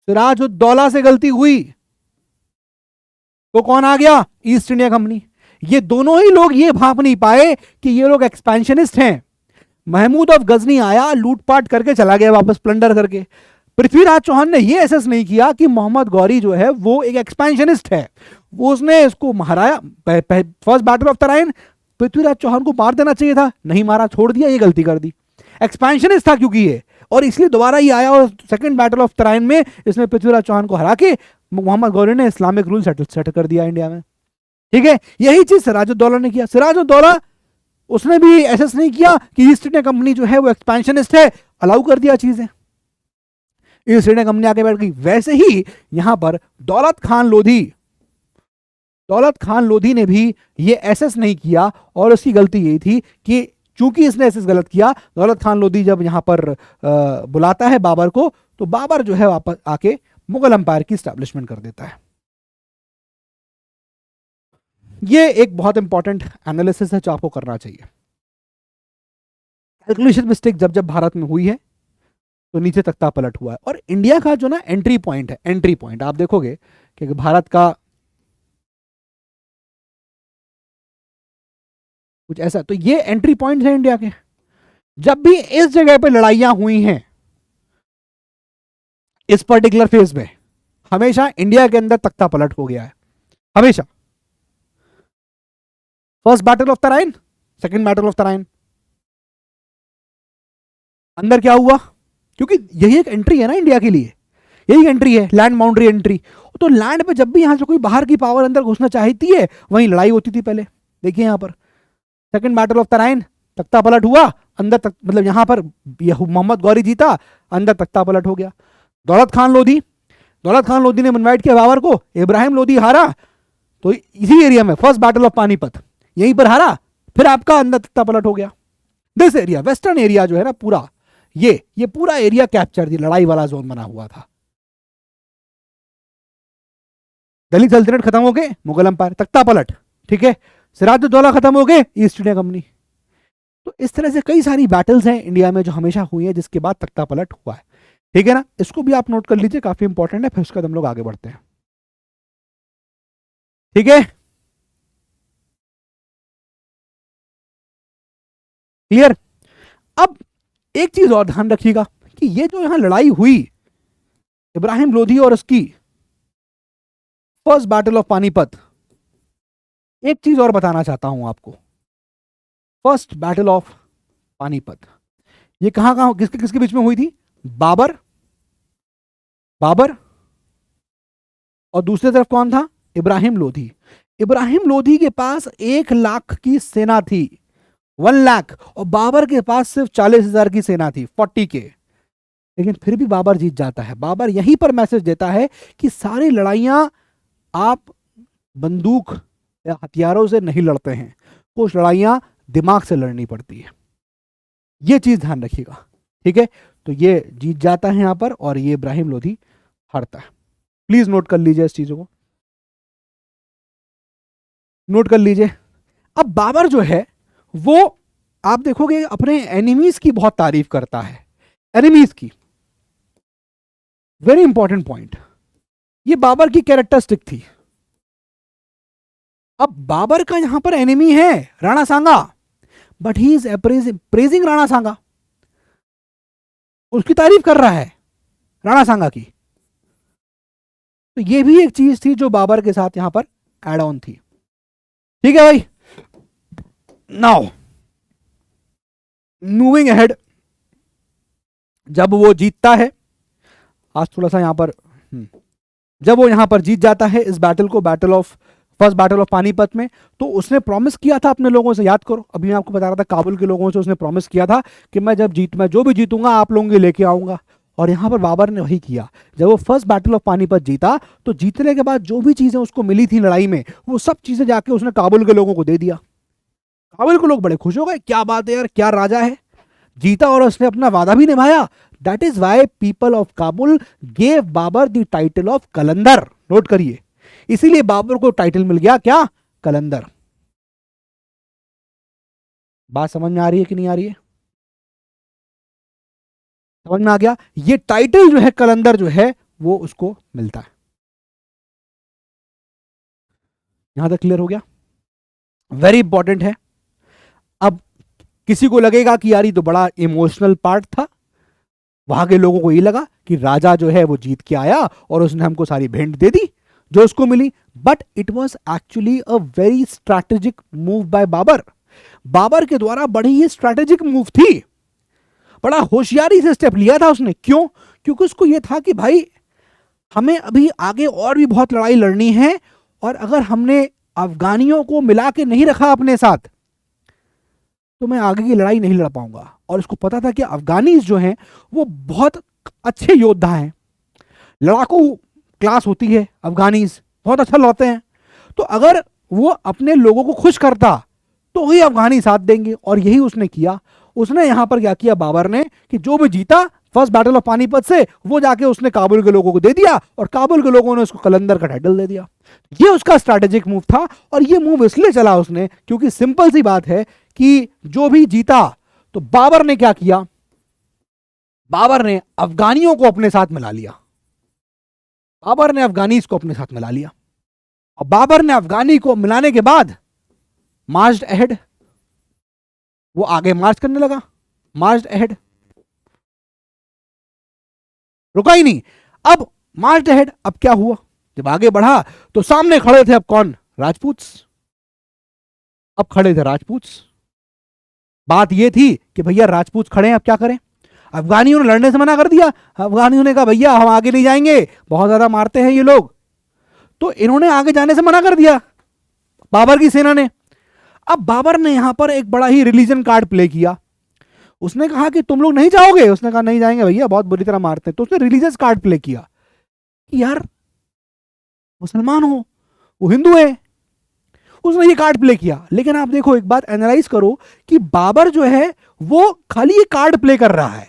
सिराजुद्दौला से गलती हुई तो कौन आ गया? East India company. ये दोनों ही लोग ये भाप नहीं पाए कि ये लोग एक्सपेंशनिस्ट हैं। महमूद ऑफ गजनी आया, लूटपाट करके चला गया वापस, प्लंडर करके। पृथ्वीराज चौहान ने ये एसेस नहीं किया कि मोहम्मद गौरी जो है वो एक एक्सपेंशनिस्ट है, वो उसने इसको हराया। First battle of Tarain Prithviraj Chauhan को मार देना चाहिए था, नहीं मारा, छोड़ दिया, ये गलती कर दी। एक्सपेंशनिस्ट था क्योंकि ये, और इसलिए दोबारा ये आया और सेकंड बैटल ऑफ तराइन में इसने पृथ्वीराज चौहान को हरा के मोहम्मद गौरी ने इस्लामिक रूल सेट कर दिया इंडिया में। ठीक है, यही चीज सिराजुद्दौला ने किया। सिराजुद्दौला उसने भी एसेस नहीं किया कि ईस्ट इंडिया कंपनी जो है वो एक्सपेंशनिस्ट है, अलाउ कर दिया चीजें, ईस्ट इंडिया कंपनी आके बैठ गई। वैसे ही यहां पर दौलत खान लोधी, दौलत खान लोधी ने भी ये एसेस नहीं किया और उसकी गलती यही थी कि चूंकि इसने एसेस गलत किया, दौलत खान लोधी जब यहां पर बुलाता है बाबर को, तो बाबर जो है वापस आके मुगल अंपायर की स्टैब्लिशमेंट कर देता है। ये एक बहुत इंपॉर्टेंट एनालिसिस है जो आपको करना चाहिए। कैलकुलेशन मिस्टेक जब जब भारत में हुई है तो नीचे तख्ता पलट हुआ है। और इंडिया का जो ना एंट्री पॉइंट है, एंट्री पॉइंट आप देखोगे कि भारत का कुछ ऐसा, तो ये एंट्री पॉइंट है इंडिया के। जब भी इस जगह पे लड़ाइयां हुई हैं इस पर्टिकुलर फेज में, हमेशा इंडिया के अंदर तख्ता पलट हो गया है, हमेशा। First battle of Tarain, second battle of Tarain, अंदर क्या हुआ? क्योंकि यही एक एंट्री है ना इंडिया के लिए, यही एंट्री है, लैंड बाउंड्री एंट्री। तो लैंड पे जब भी यहां से कोई बाहर की पावर अंदर घुसना चाहती है, वहीं लड़ाई होती थी पहले। देखिए यहां पर सेकंड बैटल ऑफ तराइन, तख्ता पलट हुआ, अंदर तक, मतलब यहां पर मोहम्मद गौरी जीता, अंदर तख्ता पलट हो गया। दौलत खान लोधी, दौलत खान लोधी ने इनवाइट किया बाबर को, इब्राहिम लोधी हारा, तो इसी एरिया में फर्स्ट बैटल ऑफ पानीपत यहीं पर हारा, फिर आपका अंदर तख्ता पलट हो गया। दिस एरिया, वेस्टर्न एरिया जो है ना पूरा, ये पूरा एरिया कैप्चर, लड़ाई वाला जोन बना हुआ था। दिल्ली सल्तनत खत्म हो गए, मुगल अंपायर, तख्ता पलट, ठीक है। सिराजुद्दौला खत्म हो गए, ईस्ट इंडिया कंपनी। तो इस तरह से कई सारी बैटल्स हैं इंडिया में जो हमेशा हुई है, जिसके बाद तख्ता पलट हुआ है। ठीक है ना, इसको भी आप नोट कर लीजिए, काफी इंपॉर्टेंट है। फिर उसके बाद हम लोग आगे बढ़ते हैं। ठीक है, क्लियर? अब एक चीज और ध्यान रखिएगा कि ये जो यहां लड़ाई हुई इब्राहिम लोधी और उसकी, फर्स्ट बैटल ऑफ पानीपत, एक चीज और बताना चाहता हूं आपको। फर्स्ट बैटल ऑफ पानीपत ये कहां कहां, किसके किसके बीच में हुई थी? बाबर, बाबर और दूसरी तरफ कौन था? इब्राहिम लोधी। इब्राहिम लोधी के पास 1 लाख की सेना थी, 1 लाख, और बाबर के पास सिर्फ 40,000 की सेना थी, 40 के। लेकिन फिर भी बाबर जीत जाता है। बाबर यहीं पर मैसेज देता है कि सारी लड़ाइयां आप बंदूक या हथियारों से नहीं लड़ते हैं, कुछ लड़ाइयां दिमाग से लड़नी पड़ती है। ये चीज ध्यान रखिएगा, ठीक है। तो ये जीत जाता है यहां पर, और ये इब्राहिम लोधी हारता है। प्लीज नोट कर लीजिए इस चीजों को, नोट कर लीजिए। अब बाबर जो है वो आप देखोगे अपने एनिमीज की बहुत तारीफ करता है, एनिमीज की। वेरी इंपॉर्टेंट पॉइंट, ये बाबर की कैरेक्टरिस्टिक थी। अब बाबर का यहां पर एनिमी है Rana Sanga, but he is praising Rana Sanga, उसकी तारीफ कर रहा है राणा सांगा की। तो ये भी एक चीज थी जो बाबर के साथ यहां पर एड ऑन थी। ठीक है भाई, नाउ मूविंग अहेड, जब वो जीतता है, आज थोड़ा सा यहां पर जब वो यहां पर जीत जाता है इस बैटल को, battle of first battle of Panipat में। तो उसने प्रॉमिस किया था अपने लोगों से, याद करो, अभी मैं आपको बता रहा था, काबुल के लोगों से उसने प्रॉमिस किया था कि मैं जो भी जीतूंगा आप लोगों के लेके आऊंगा। और यहां पर बाबर ने वही किया। जब वो फर्स्ट बैटल ऑफ पानीपत जीता तो जीतने के बाद जो भी चीजें उसको मिली थी लड़ाई में, वो सब चीजें जाके उसने काबुल के लोगों को दे दिया। काबुल के लोग बड़े खुश हो गए, क्या बात है यार, क्या राजा है, जीता और उसने अपना वादा भी निभाया। That is why people of Kabul gave Babur the title of Qalandar. Note करिए, इसीलिए बाबर को टाइटल मिल गया क्या, कलंदर। बात समझ में आ रही है कि नहीं आ रही है? समझ में आ गया? ये टाइटल जो है कलंदर जो है वो उसको मिलता है। यहां तक क्लियर हो गया? वेरी इंपॉर्टेंट है। अब किसी को लगेगा कि यार ये तो बड़ा इमोशनल पार्ट था, वहां के लोगों को ये लगा कि राजा जो है वो जीत के आया और उसने हमको सारी भेंट दे दी जो उसको मिली। But it was actually a very strategic move by Babur. Babur के द्वारा बड़ी ही स्ट्रैटेजिक मूव थी, बड़ा होशियारी से स्टेप लिया था उसने। क्यों? क्योंकि उसको यह था कि भाई हमें अभी आगे और भी बहुत लड़ाई लड़नी है, और अगर हमने अफगानियों को मिला के नहीं रखा अपने साथ तो मैं आगे की लड़ाई नहीं लड़ पाऊंगा। और उसको पता था कि अफगानीज जो हैं वो बहुत अच्छे योद्धा हैं, लड़ाकू क्लास होती है, अफगानीज बहुत अच्छा लड़ते हैं। तो अगर वो अपने लोगों को खुश करता तो ही अफगानी साथ देंगे, और यही उसने किया। उसने यहां पर क्या किया बाबर ने कि जो भी जीता फर्स्ट बैटल ऑफ पानीपत से, वो जाके उसने काबुल के लोगों को दे दिया, और काबुल के लोगों ने उसको कलंदर का टाइटल दे दिया। ये उसका स्ट्रैटेजिक मूव था। और ये मूव इसलिए चला उसने क्योंकि सिंपल सी बात है कि जो भी जीता तो बाबर ने क्या किया, बाबर ने अफगानियों को अपने साथ मिला लिया। बाबर ने अफगानीज को अपने साथ मिला लिया, और बाबर ने अफगानी को मिलाने के बाद मार्च अहेड, वो आगे मार्च करने लगा, मार्च अहेड, रुका ही नहीं। अब मार्च अहेड, अब क्या हुआ, जब आगे बढ़ा तो सामने खड़े थे अब कौन, राजपूत। अब खड़े थे राजपूत। बात यह थी कि भैया राजपूत खड़े हैं, अब क्या करें। अफगानियों ने लड़ने से मना कर दिया। अफगानियों ने कहा भैया हम आगे नहीं जाएंगे, बहुत ज्यादा मारते हैं ये लोग। तो इन्होंने आगे जाने से मना कर दिया बाबर की सेना ने। अब बाबर ने यहां पर एक बड़ा ही रिलीजन कार्ड प्ले किया। उसने कहा कि तुम लोग नहीं जाओगे, उसने कहा नहीं जाएंगे भैया, बहुत बुरी तरह मारते हैं। तो उसने रिलीजियस कार्ड प्ले किया कि यार मुसलमान हो, वो हिंदू है, उसने ये कार्ड प्ले किया। लेकिन आप देखो, एक बात एनालाइज करो कि बाबर जो है वो खाली ये कार्ड प्ले कर रहा है,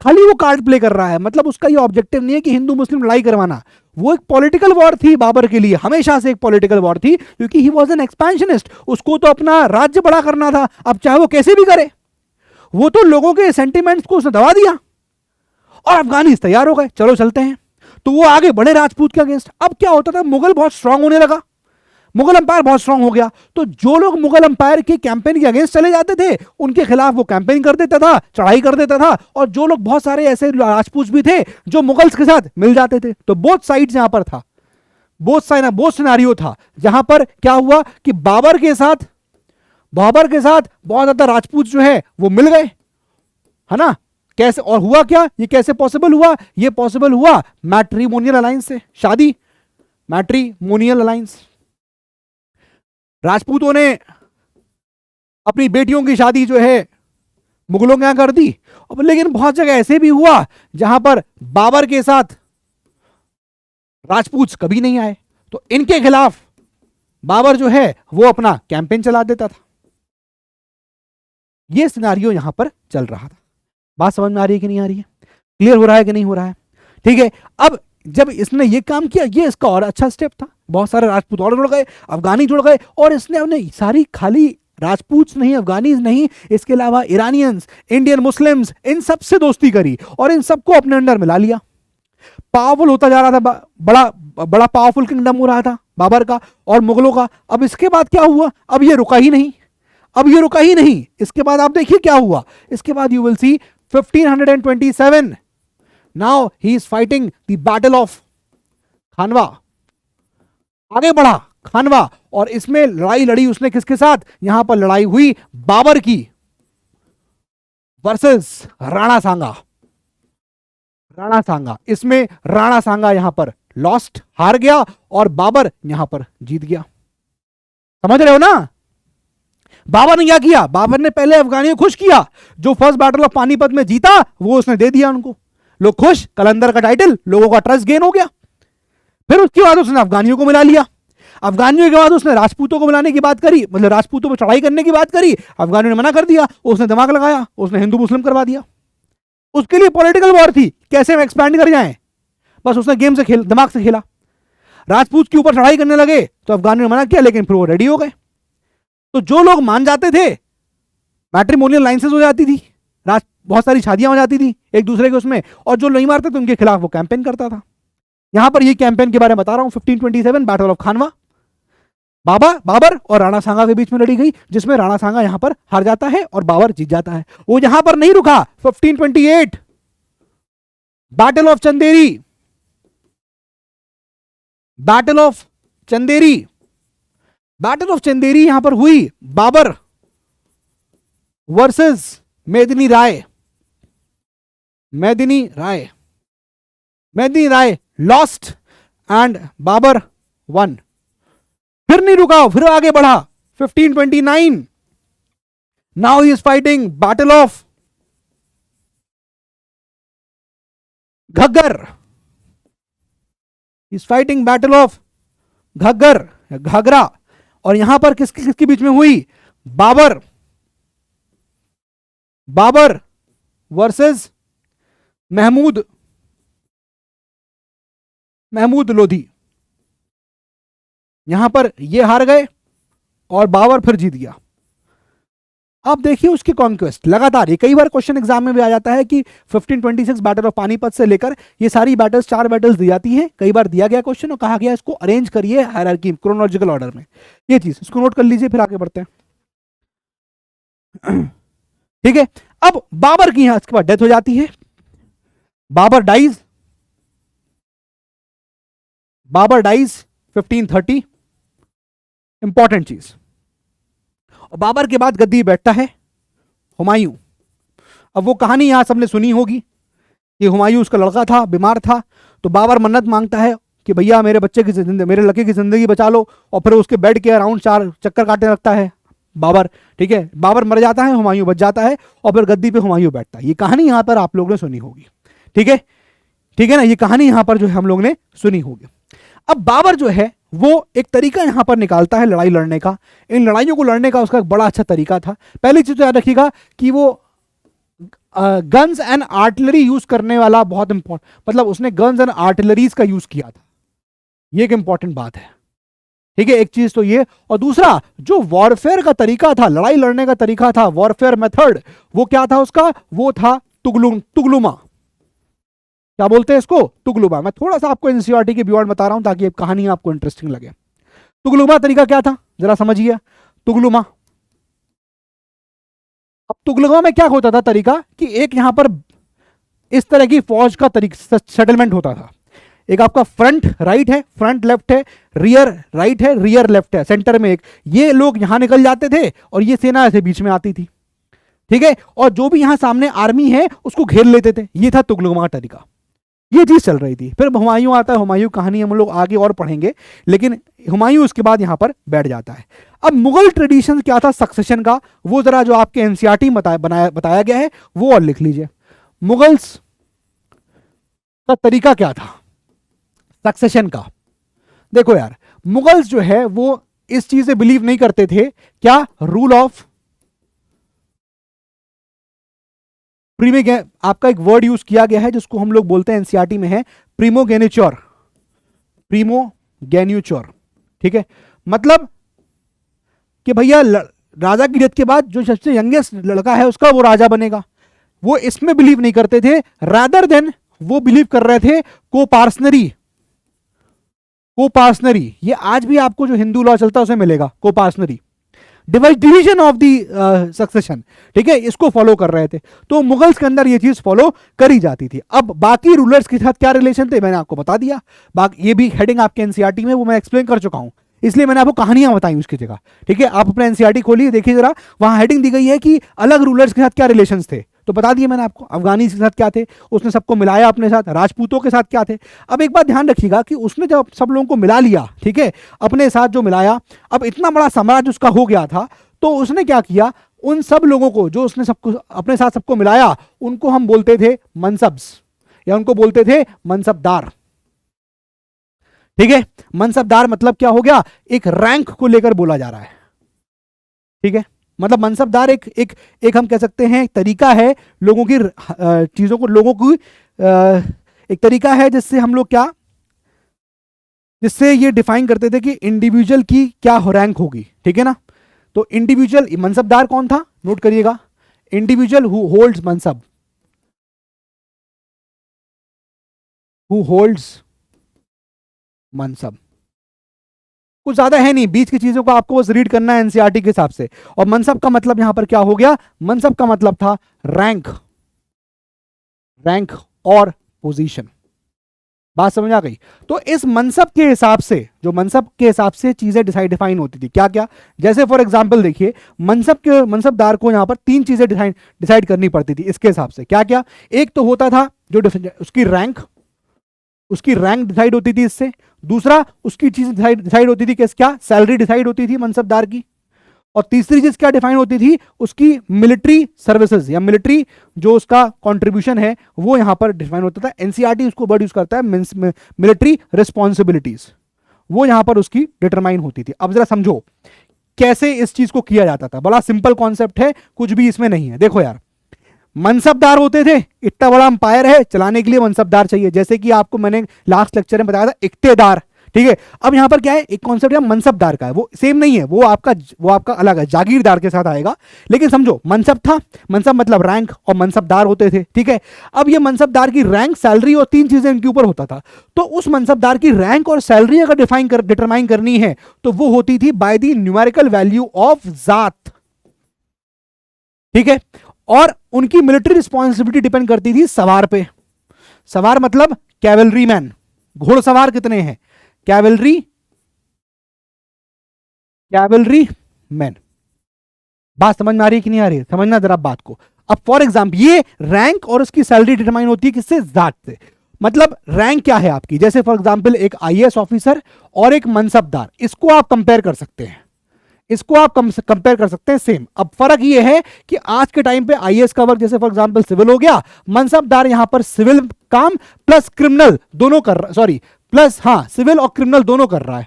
खाली वो कार्ड प्ले कर रहा है। मतलब उसका ये ऑब्जेक्टिव नहीं है कि हिंदू मुस्लिम लड़ाई करवाना। वो एक पॉलिटिकल वॉर थी बाबर के लिए, हमेशा से एक पॉलिटिकल वॉर थी, क्योंकि ही वाज एन एक्सपेंशनिस्ट। उसको तो अपना राज्य बड़ा करना था, अब चाहे वो कैसे भी करे। वो तो लोगों के सेंटिमेंट्स को उसने दबा दिया, और अफगानी तैयार हो गए, चलो चलते हैं। तो वो आगे बढ़े राजपूत के अगेंस्ट। अब क्या होता था, मुगल बहुत स्ट्रांग होने लगा, मुगल अंपायर बहुत स्ट्रांग हो गया। तो जो लोग मुगल अंपायर के कैंपेन के अगेंस्ट चले जाते थे, उनके खिलाफ वो कैंपेन कर देता था, चढ़ाई कर देता था। और जो लोग, बहुत सारे ऐसे राजपूत भी थे जो मुगल्स के साथ मिल जाते थे। तो बोथ साइड्स यहां पर था, बोथ सिनारियो था, जहां पर क्या हुआ कि बाबर के साथ बहुत ज्यादा राजपूत जो है वो मिल गए, है ना। कैसे और हुआ क्या, ये कैसे पॉसिबल हुआ? ये पॉसिबल हुआ मैट्रिमोनियल अलायंस से, शादी, मैट्रिमोनियल अलायंस। राजपूतों ने अपनी बेटियों की शादी जो है मुगलों के यहां कर दी। लेकिन बहुत जगह ऐसे भी हुआ जहां पर बाबर के साथ राजपूत कभी नहीं आए, तो इनके खिलाफ बाबर जो है वो अपना कैंपेन चला देता था। ये सिनारियो यहां पर चल रहा था। बात समझ में आ रही है कि नहीं आ रही है? क्लियर हो रहा है कि नहीं हो रहा है? ठीक है। अब जब इसने ये काम किया, ये इसका और अच्छा स्टेप था। बहुत सारे राजपूत और जुड़ गए, अफगानी जुड़ गए, और इसने अपने सारी, खाली राजपूत नहीं, अफगानीज नहीं, इसके अलावा ईरानियंस, इंडियन मुस्लिम्स, इन सब से दोस्ती करी और इन सबको अपने अंडर मिला लिया। पावरफुल होता जा रहा था, बड़ा बड़ा पावरफुल किंगडम हो रहा था बाबर का और मुगलों का। अब इसके बाद क्या हुआ, अब ये रुका ही नहीं, इसके बाद आप देखिए क्या हुआ। इसके बाद you will see 1527, now he is fighting the battle of Khanwa. आगे बढ़ा खानवा, और इसमें लड़ाई लड़ी उसने किसके साथ, यहां पर लड़ाई हुई बाबर की वर्सेस राणा सांगा। इसमें राणा सांगा यहां पर लॉस्ट, हार गया, और बाबर यहां पर जीत गया। समझ रहे हो ना? बाबर ने क्या किया? बाबर ने पहले अफगानियों को खुश किया, जो फर्स्ट बैटल ऑफ पानीपत में जीता वो उसने दे दिया उनको, लोग खुश, कलंदर का टाइटल, लोगों का ट्रस्ट गेन हो गया। फिर उसके बाद उसने अफगानियों को मिला लिया, अफगानियों के बाद उसने राजपूतों को मिलाने की बात करी, मतलब राजपूतों पर चढ़ाई करने की बात करी, अफगानियों ने मना कर दिया, उसने दिमाग लगाया, उसने हिंदू मुस्लिम करवा दिया। उसके लिए पॉलिटिकल वॉर थी, कैसे हम एक्सपैंड कर जाएं, बस उसने गेम से खेल, दिमाग से खेला। राजपूत के ऊपर चढ़ाई करने लगे तो अफगानियों ने मना किया, लेकिन फिर वो रेडी हो गए। तो जो लोग मान जाते थे, मैट्रिमोनियल लाइसेंस हो जाती थी, बहुत सारी शादियां हो जाती थी एक दूसरे के उसमें, और जो नहीं मारते थे उनके खिलाफ वो कैंपेन करता था। यहां पर ये कैंपेन के बारे में बता रहा हूं। 1527 बैटल ऑफ खानवा, बाबर और राणा सांगा के बीच में लड़ी गई, जिसमें राणा सांगा यहां पर हार जाता है और बाबर जीत जाता है। वो यहां पर नहीं रुका। 1528 battle of Chanderi, battle of Chanderi, battle of Chanderi यहां पर हुई, Babur versus Medini Rai. Medini Rai lost and Babur won. फिर नहीं रुका, फिर आगे बढ़ा। 1529 now he is fighting battle of Ghaggar, is fighting battle of Ghaggar, Ghaghra. और यहां पर किसके बीच में हुई? बाबर वर्सेस महमूद लोधी। यहां पर ये हार गए और बाबर फिर जीत गया। अब देखिए उसकी कॉन्क्वेस्ट लगातार, ये कई बार क्वेश्चन एग्जाम में भी आ जाता है कि 1526 बैटल ऑफ पानीपत से लेकर ये सारी बैटल्स, 4 बैटल्स दी जाती हैं। कई बार दिया गया क्वेश्चन और कहा गया इसको अरेंज करिए हायरार्की, क्रोनोलॉजिकल ऑर्डर में। ये चीज इसको नोट कर लीजिए, फिर आगे बढ़ते हैं। ठीक है, अब बाबर की यहां इसके बाद डेथ हो जाती है, बाबर डाइज 1530। इंपॉर्टेंट चीज, और बाबर के बाद गद्दी बैठता है हुमायूं। अब वो कहानी यहां सबने सुनी होगी कि हुमायूं उसका लड़का था, बीमार था, तो बाबर मन्नत मांगता है कि भैया मेरे लड़के की जिंदगी बचा लो, और फिर उसके बेड के अराउंड 4 चक्कर काटने लगता है बाबर। ठीक है, बाबर मर जाता है, हुमायूं बच जाता है, और फिर गद्दी पे हुमायूं बैठता है। ये कहानी यहां पर आप लोगों ने सुनी होगी। ठीक है ना, ये कहानी यहां पर जो है हम लोग ने सुनी होगी। अब बाबर जो है वो एक तरीका यहां पर निकालता है लड़ाई लड़ने का। इन लड़ाइयों को लड़ने का उसका एक बड़ा अच्छा तरीका था। पहली चीज तो याद रखिएगा कि वो गन्स एंड आर्टिलरी यूज करने वाला, बहुत इंपॉर्टेंट, मतलब उसने गन्स एंड आर्टिलरीज का यूज किया था। ये एक इंपॉर्टेंट बात है। ठीक है, एक चीज तो ये, और दूसरा जो वॉरफेयर का तरीका था, लड़ाई लड़ने का तरीका था, वॉरफेयर मेथड, वो क्या था उसका? वो था तुगलुमा। क्या बोलते हैं इसको? तुगलुमा। मैं थोड़ा सा आपको एनसीईआरटी के बियॉन्ड बता रहा हूं ताकि कहानी आपको इंटरेस्टिंग लगे। तुगलुमा तरीका क्या था जरा समझिए। तुगलुमा, अब तुगलुमा में क्या होता था तरीका कि एक यहां पर इस तरह की फौज का सेटलमेंट होता था। एक आपका फ्रंट राइट है, फ्रंट लेफ्ट है, रियर राइट है, रियर लेफ्ट है, सेंटर में एक, ये लोग यहां निकल जाते थे और ये सेना ऐसे बीच में आती थी। ठीक है, और जो भी यहां सामने आर्मी है उसको घेर लेते थे। ये था तुगलुमा का तरीका, ये चीज चल रही थी। फिर हुमायूं आता है, हुमायूं कहानी हम लोग आगे और पढ़ेंगे, लेकिन हुमायूं उसके बाद यहां पर बैठ जाता है। अब मुगल ट्रेडिशन क्या था सक्सेशन का, वो जरा जो आपके एनसीईआरटी बताया गया है वो और लिख लीजिए। मुगल्स का तरीका क्या था सक्सेशन का? देखो यार, मुगल्स जो है वो इस चीज से बिलीव नहीं करते थे, क्या? रूल ऑफ आपका एक वर्ड यूज किया गया है जिसको हम लोग बोलते हैं एनसीईआरटी में है प्रीमोगेनेचर। ठीक है, मतलब कि भैया राजा की डेथ के बाद जो सबसे यंगेस्ट लड़का है उसका वो राजा बनेगा। वो इसमें बिलीव नहीं करते थे, रादर देन वो बिलीव कर रहे थे कोपार्सनरी। ये आज भी आपको जो हिंदू लॉ चलता है उसमें मिलेगा, coparcenary, division of the succession. ठीक है, इसको फॉलो कर रहे थे। तो मुगल्स के अंदर ये चीज फॉलो करी जाती थी। अब बाकी रूलर्स के साथ क्या रिलेशन थे मैंने आपको बता दिया, ये भी हेडिंग आपके एनसीईआरटी में वो मैं एक्सप्लेन कर चुका हूं, इसलिए मैंने आपको कहानियां बताई उसकी जगह। ठीक है, आप अपना एनसीईआरटी खोलिए, देखिए जरा, वहां हेडिंग दी गई है कि अलग रूलर्स के साथ क्या रिलेशंस थे। तो बता दिए मैंने आपको, अफगानी के साथ क्या थे, उसने सबको मिलाया अपने साथ, राजपूतों के साथ क्या थे। अब एक बात ध्यान रखिएगा कि उसने जब सब लोगों को मिला लिया, ठीक है, अपने साथ जो मिलाया, अब इतना बड़ा साम्राज्य उसका हो गया था, तो उसने क्या किया, उन सब लोगों को जो उसने सबको अपने साथ सबको मिलाया, उनको हम बोलते थे मनसब्स, या उनको बोलते थे मनसबदार। ठीक है, मनसबदार मतलब क्या हो गया, एक रैंक को लेकर बोला जा रहा है। ठीक है, मतलब मनसबदार एक हम कह सकते हैं तरीका है लोगों की चीजों को, लोगों की एक तरीका है जिससे हम लोग क्या, जिससे ये डिफाइन करते थे कि इंडिविजुअल की क्या रैंक होगी। ठीक है ना, तो इंडिविजुअल मनसबदार कौन था, नोट करिएगा, individual who holds mansab, who holds mansab. कुछ ज्यादा है नहीं, बीच की चीजों को आपको बस रीड करना है एनसीईआरटी के हिसाब से। और मनसब का मतलब यहां पर क्या हो गया, मनसब का मतलब था रैंक, रैंक और पोजीशन। बात समझ आ गई। तो इस मनसब के हिसाब से, जो मनसब के हिसाब से चीजें डिफाइन होती थी, क्या क्या, जैसे फॉर एग्जांपल देखिए, मनसबदार को यहां पर 3 चीजें डिसाइड करनी पड़ती थी इसके हिसाब से। क्या क्या, एक तो होता था जो उसकी रैंक, उसकी रैंक डिसाइड होती थी इससे। दूसरा, उसकी चीज डिसाइड होती थी कि क्या, सैलरी डिसाइड होती थी मनसबदार की। और तीसरी चीज क्या डिफाइन होती थी, उसकी मिलिट्री सर्विसेज या मिलिट्री जो उसका कंट्रीब्यूशन है वो यहां पर डिफाइन होता था। एनसीईआरटी उसको वर्ड यूज करता है, मिलिट्री रिस्पॉन्सिबिलिटीज, वो यहां पर उसकी डिटरमाइन होती थी। अब जरा समझो कैसे इस चीज को किया जाता था, बड़ा सिंपल कॉन्सेप्ट है, कुछ भी इसमें नहीं है। देखो यार, मनसबदार होते थे, इतना बड़ा अंपायर है, चलाने के लिए मनसबदार चाहिए, जैसे कि आपको मैंने लास्ट लेक्चर में बताया था इक्तेदार। ठीक है, अब यहां पर क्या है, एक कॉन्सेप्ट है मनसबदार का है, वो सेम नहीं है, वो आपका अलग है, जागीरदार के साथ आएगा। लेकिन समझो, मनसब था, मनसब मतलब रैंक, और मनसबदार होते थे। ठीक है, अब ये मनसबदार की रैंक, सैलरी और 3 चीजें इनके ऊपर होता था। तो उस मनसबदार की रैंक और सैलरी अगर डिटरमाइन करनी है तो वो होती थी by the numerical value of जात। ठीक है, और उनकी मिलिट्री रिस्पॉन्सिबिलिटी डिपेंड करती थी सवार पे। सवार मतलब कैवलरी मैन, घोड़सवार कितने हैं, कैवलरी मैन। बात समझ में आ रही है कि नहीं आ रही है, समझना जरा बात को। अब फॉर एग्जांपल, ये रैंक और उसकी सैलरी डिटरमाइन होती है किससे, जात से। मतलब रैंक क्या है आपकी, जैसे फॉर एग्जांपल एक आईएएस ऑफिसर और एक मनसबदार, इसको आप कंपेयर कर सकते हैं, इसको आप कंपेयर कर सकते हैं सेम। अब फर्क ये है कि आज के टाइम पे आईएएस का वर्क जैसे फॉर एग्जांपल सिविल हो गया, मनसबदार यहां पर सिविल काम प्लस क्रिमिनल दोनों कर रहा, सॉरी प्लस, हाँ, सिविल और क्रिमिनल दोनों कर रहा है,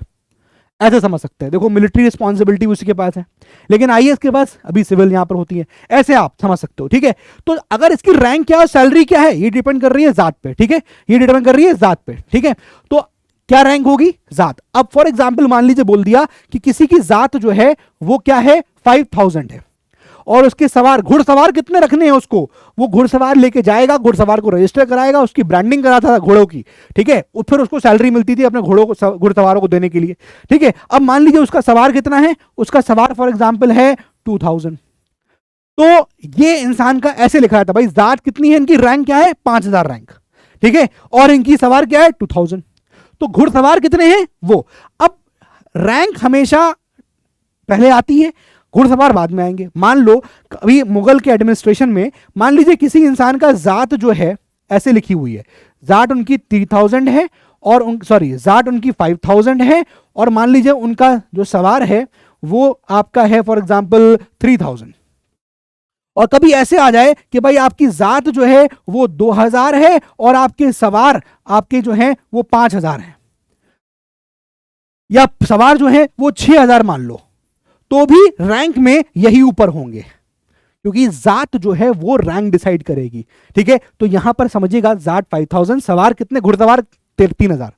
ऐसे समझ सकते हैं। देखो, मिलिट्री रिस्पॉन्सिबिलिटी उसी के पास है, लेकिन आईएएस के पास अभी सिविल यहां पर होती है, ऐसे आप समझ सकते हो। ठीक है, तो अगर इसकी रैंक क्या है, सैलरी क्या है, ये डिपेंड कर रही है जात पे। ठीक है, ये डिपेंड कर रही है जात पे। ठीक है, तो क्या रैंक होगी, जात। अब फॉर एग्जांपल मान लीजिए बोल दिया कि किसी की जात जो है वो क्या है, 5000 है, और उसके सवार, घुड़सवार कितने रखने हैं उसको, वो घुड़सवार लेके जाएगा, घुड़सवार को रजिस्टर कराएगा, उसकी ब्रांडिंग कराता था घोड़ों की। ठीक है, फिर उसको सैलरी मिलती थी अपने घोड़ों को, घुड़सवारों को देने के लिए। ठीक है, अब मान लीजिए उसका सवार कितना है, उसका सवार फॉर एग्जाम्पल है 2000। तो ये इंसान का ऐसे लिखा जाता, भाई जात कितनी है इनकी, रैंक क्या है, 5000 रैंक। ठीक है, और इनकी सवार क्या है, 2000। तो घुड़सवार कितने हैं वो। अब रैंक हमेशा पहले आती है, घुड़सवार बाद में आएंगे। मान लो अभी मुगल के एडमिनिस्ट्रेशन में मान लीजिए किसी इंसान का जात जो है ऐसे लिखी हुई है, जाट उनकी 3000 है, और जाट उनकी 5000 है, और मान लीजिए उनका जो सवार है वो आपका है फॉर एग्जांपल 3000। और कभी ऐसे आ जाए कि भाई आपकी जात जो है वो 2000 है और आपके सवार आपके जो है वो 5000 है, या सवार जो है वो 6000 मान लो, तो भी रैंक में यही ऊपर होंगे, क्योंकि जात जो है वो रैंक डिसाइड करेगी। ठीक है, तो यहां पर समझिएगा, जाट 5000, सवार कितने, घुड़सवार 3000।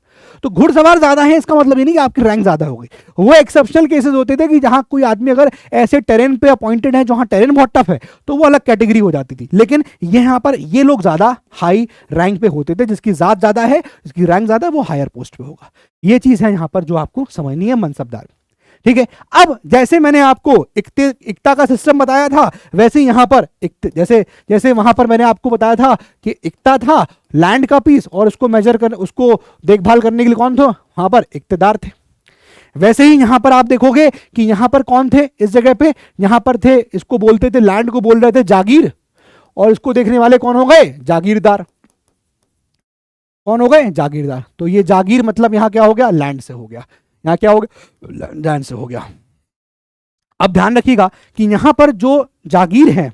तो घुड़सवार ज्यादा है इसका मतलब ये नहीं कि आपकी रैंक ज्यादा हो गई। वो एक्सेप्शनल केसेस होते थे कि जहां कोई आदमी अगर ऐसे टेरेन पे अपॉइंटेड है जहां टेरेन बहुत टफ है तो वो अलग कैटेगरी हो जाती थी। लेकिन यहां पर ये लोग ज्यादा हाई रैंक पे होते थे, जिसकी जात ज्यादा है, जिसकी रैंक ज्यादा है, वो हायर पोस्ट पे होगा। ये चीज है यहां पर जो आपको समझनी है, मनसबदार। ठीक है, अब जैसे मैंने आपको इक्ता का सिस्टम बताया था, वैसे यहां पर जैसे वहां पर मैंने आपको बताया था कि इक्ता था लैंड का पीस, और उसको मेजर कर, उसको देखभाल करने के लिए कौन था, वहां पर इक्तेदार थे। वैसे ही यहां पर आप देखोगे कि यहां पर कौन थे इस जगह पे, यहां पर थे, इसको बोलते थे, लैंड को बोल रहे थे जागीर, और इसको देखने वाले कौन हो गए? जागीरदार। कौन हो गए? जागीरदार। तो ये जागीर मतलब यहां क्या हो गया? लैंड से हो गया। यहां क्या हो गया? लैंड से हो गया। अब ध्यान रखिएगा कि यहां पर जो जागीर है,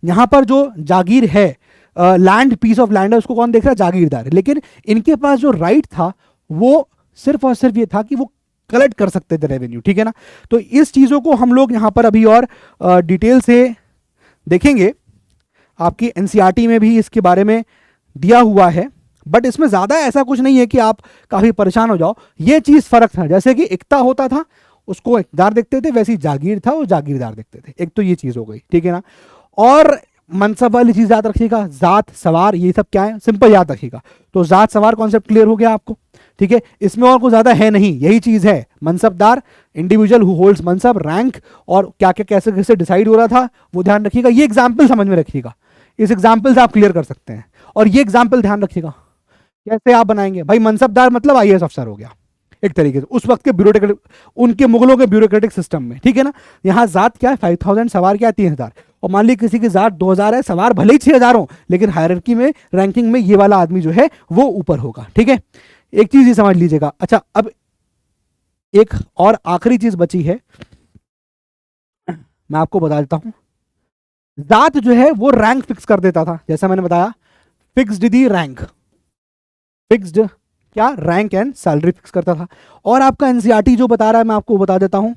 यहां पर जो जागीर है, लैंड, पीस ऑफ लैंड है, उसको कौन देख रहा है? जागीरदार। लेकिन इनके पास जो राइट था वो सिर्फ और सिर्फ ये था कि वो कलेक्ट कर सकते थे रेवेन्यू, ठीक है ना। तो इस चीजों को हम लोग यहां पर अभी और डिटेल से देखेंगे। आपकी एनसीईआरटी में भी इसके बारे में दिया हुआ है, बट इसमें ज्यादा ऐसा कुछ नहीं है कि आप काफी परेशान हो जाओ। ये चीज फर्क था, जैसे कि इक्ता होता था उसको इकदार देखते थे, वैसे ही जागीर था वो जागीरदार देखते थे। एक तो ये चीज हो गई, ठीक है ना। और मनसब वाली चीज याद रखिएगा, जात सवार ये सब क्या है, सिंपल याद रखिएगा। तो जात सवार कॉन्सेप्ट क्लियर हो गया आपको, ठीक है। इसमें और कुछ ज्यादा है नहीं, यही चीज है। Mansabdar, individual who holds मनसब, rank, और क्या क्या कैसे कैसे डिसाइड हो रहा था वो ध्यान रखिएगा। ये एग्जाम्पल समझ में रखिएगा, इस एग्जाम्पल से आप क्लियर कर सकते हैं। और ये एग्जाम्पल ध्यान रखिएगा कैसे आप बनाएंगे। भाई मनसबदार मतलब आईएएस अफसर हो गया एक तरीके से उस वक्त के ब्यूरोक्रेटिक, उनके मुगलों के ब्यूरोक्रेटिक सिस्टम में, ठीक है ना। यहाँ जात क्या है? 5000, सवार क्या है? 3000। और मान ली किसी की जात 2000 है, सवार भले ही 6000 हो, लेकिन हायरार्की में, रैंकिंग में ये वाला आदमी जो है वो ऊपर होगा, ठीक है। एक चीज ये समझ लीजिएगा। अच्छा, अब एक और आखिरी चीज बची है, मैं आपको बता देता हूं। जात जो है वो रैंक फिक्स कर देता था, जैसा मैंने बताया, फिक्स्ड दी रैंक, फिक्स्ड क्या? रैंक एंड सैलरी फिक्स करता था। और आपका एनसीईआरटी जो बता रहा है मैं आपको बता देता हूं,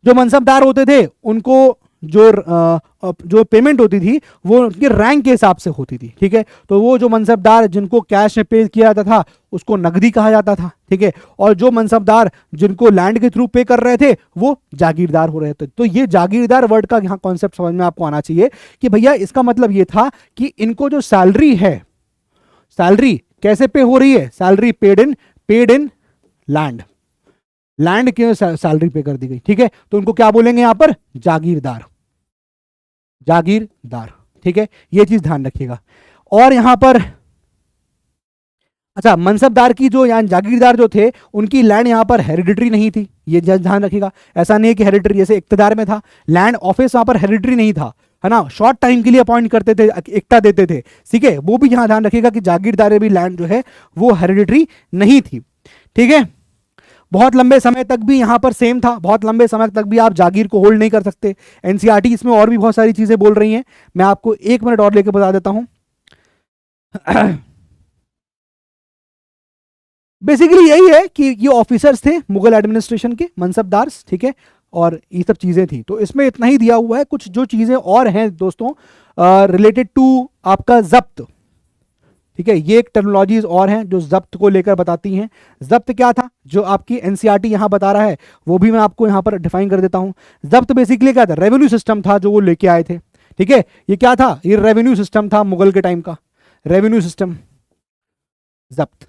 जो मनसबदार होते थे उनको जो पेमेंट होती थी वो उनके रैंक के हिसाब से होती थी, ठीक है। तो वो जो मनसबदार जिनको कैश में पे किया जाता था उसको नकदी कहा जाता था, ठीक है। और जो मनसबदार जिनको लैंड के थ्रू पे कर रहे थे वो जागीरदार हो रहे थे। तो ये जागीरदार वर्ड का यहाँ कॉन्सेप्ट समझ में आपको आना चाहिए कि भैया इसका मतलब ये था कि इनको जो सैलरी है, सैलरी कैसे पे हो रही है? Salary paid in land, land की सैलरी पे कर दी गई, ठीक है। तो उनको क्या बोलेंगे यहां पर? जागीरदार, जागीरदार, ठीक है। ये चीज ध्यान रखिएगा। और यहां पर अच्छा, मनसबदार की जो यहाँ जागीरदार जो थे उनकी लैंड यहाँ पर हेरिडिटरी नहीं थी, ये ध्यान रखिएगा। ऐसा नहीं है कि हेरिडिटरी जैसे इक्तदार में था, लैंड ऑफिस वहां पर हेरिडिटरी नहीं था, है ना। शॉर्ट टाइम के लिए अपॉइंट करते थे, इक्ता देते थे, ठीक है। वो भी यहाँ ध्यान रखिएगा कि जागीरदार भी लैंड जो है वो हेरिडिटरी नहीं थी, ठीक है। बहुत लंबे समय तक भी यहां पर सेम था, बहुत लंबे समय तक भी आप जागीर को होल्ड नहीं कर सकते। एनसीईआरटी इसमें और भी बहुत सारी चीजें बोल रही हैं, मैं आपको 1 मिनट और लेके बता देता हूं। बेसिकली यही है कि ये ऑफिसर्स थे मुगल एडमिनिस्ट्रेशन के, मनसबदार, ठीक है। और ये सब चीजें थी, तो इसमें इतना ही दिया हुआ है। कुछ जो चीजें और हैं दोस्तों रिलेटेड टू आपका जब्त, ठीक है, ये एक टर्मिनोलॉजीज और हैं जो जब्त को लेकर बताती हैं। जब्त क्या था जो आपकी एनसीईआरटी यहां बता रहा है वो भी मैं आपको यहां पर डिफाइन कर देता हूं। जब्त बेसिकली क्या था? रेवेन्यू सिस्टम था जो वो लेके आए थे, ठीक है। ये क्या था? ये रेवेन्यू सिस्टम था मुगल के टाइम का, रेवेन्यू सिस्टम। जब्त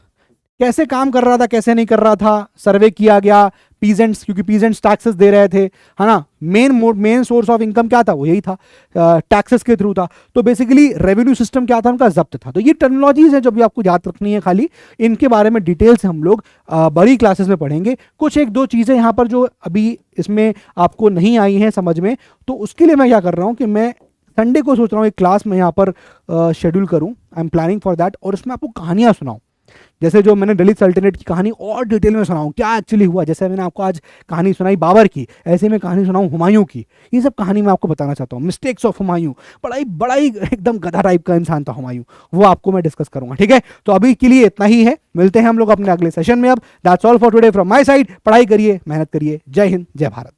कैसे काम कर रहा था, कैसे नहीं कर रहा था, सर्वे किया गया, पीजेंट्स, क्योंकि पीजेंट्स टैक्सेस दे रहे थे, है ना। मेन सोर्स ऑफ इनकम क्या था? वो यही था, टैक्सेस के थ्रू था। तो बेसिकली रेवेन्यू सिस्टम क्या था? उनका जब्त था। तो ये टर्मिनोलॉजीज है जो भी आपको याद रखनी है, खाली इनके बारे में डिटेल से हम लोग बड़ी क्लासेस में पढ़ेंगे। कुछ एक दो चीजें यहाँ पर जो अभी इसमें आपको नहीं आई हैं समझ में, तो उसके लिए मैं क्या कर रहा हूँ कि मैं संडे को सोच रहा हूँ एक क्लास में यहाँ पर शेड्यूल करूँ, I am planning for that. और उसमें आपको कहानियाँ सुनाऊँ, जैसे जो मैंने दलित सल्तनत की कहानी और डिटेल में सुनाऊं, क्या एक्चुअली हुआ। जैसे मैंने आपको आज कहानी सुनाई बाबर की, ऐसे में कहानी सुनाऊं हुमायूं की। ये सब कहानी मैं आपको बताना चाहता हूँ। मिस्टेक्स ऑफ हुमायूं, बड़ा ही एकदम गधा टाइप का इंसान था हुमायूं, वो आपको मैं डिस्कस करूंगा, ठीक है। तो अभी के लिए इतना ही है, मिलते हैं हम लोग अपने अगले सेशन में। अब that's all for today from my side. पढ़ाई करिए, मेहनत करिए। जय हिंद, जय भारत।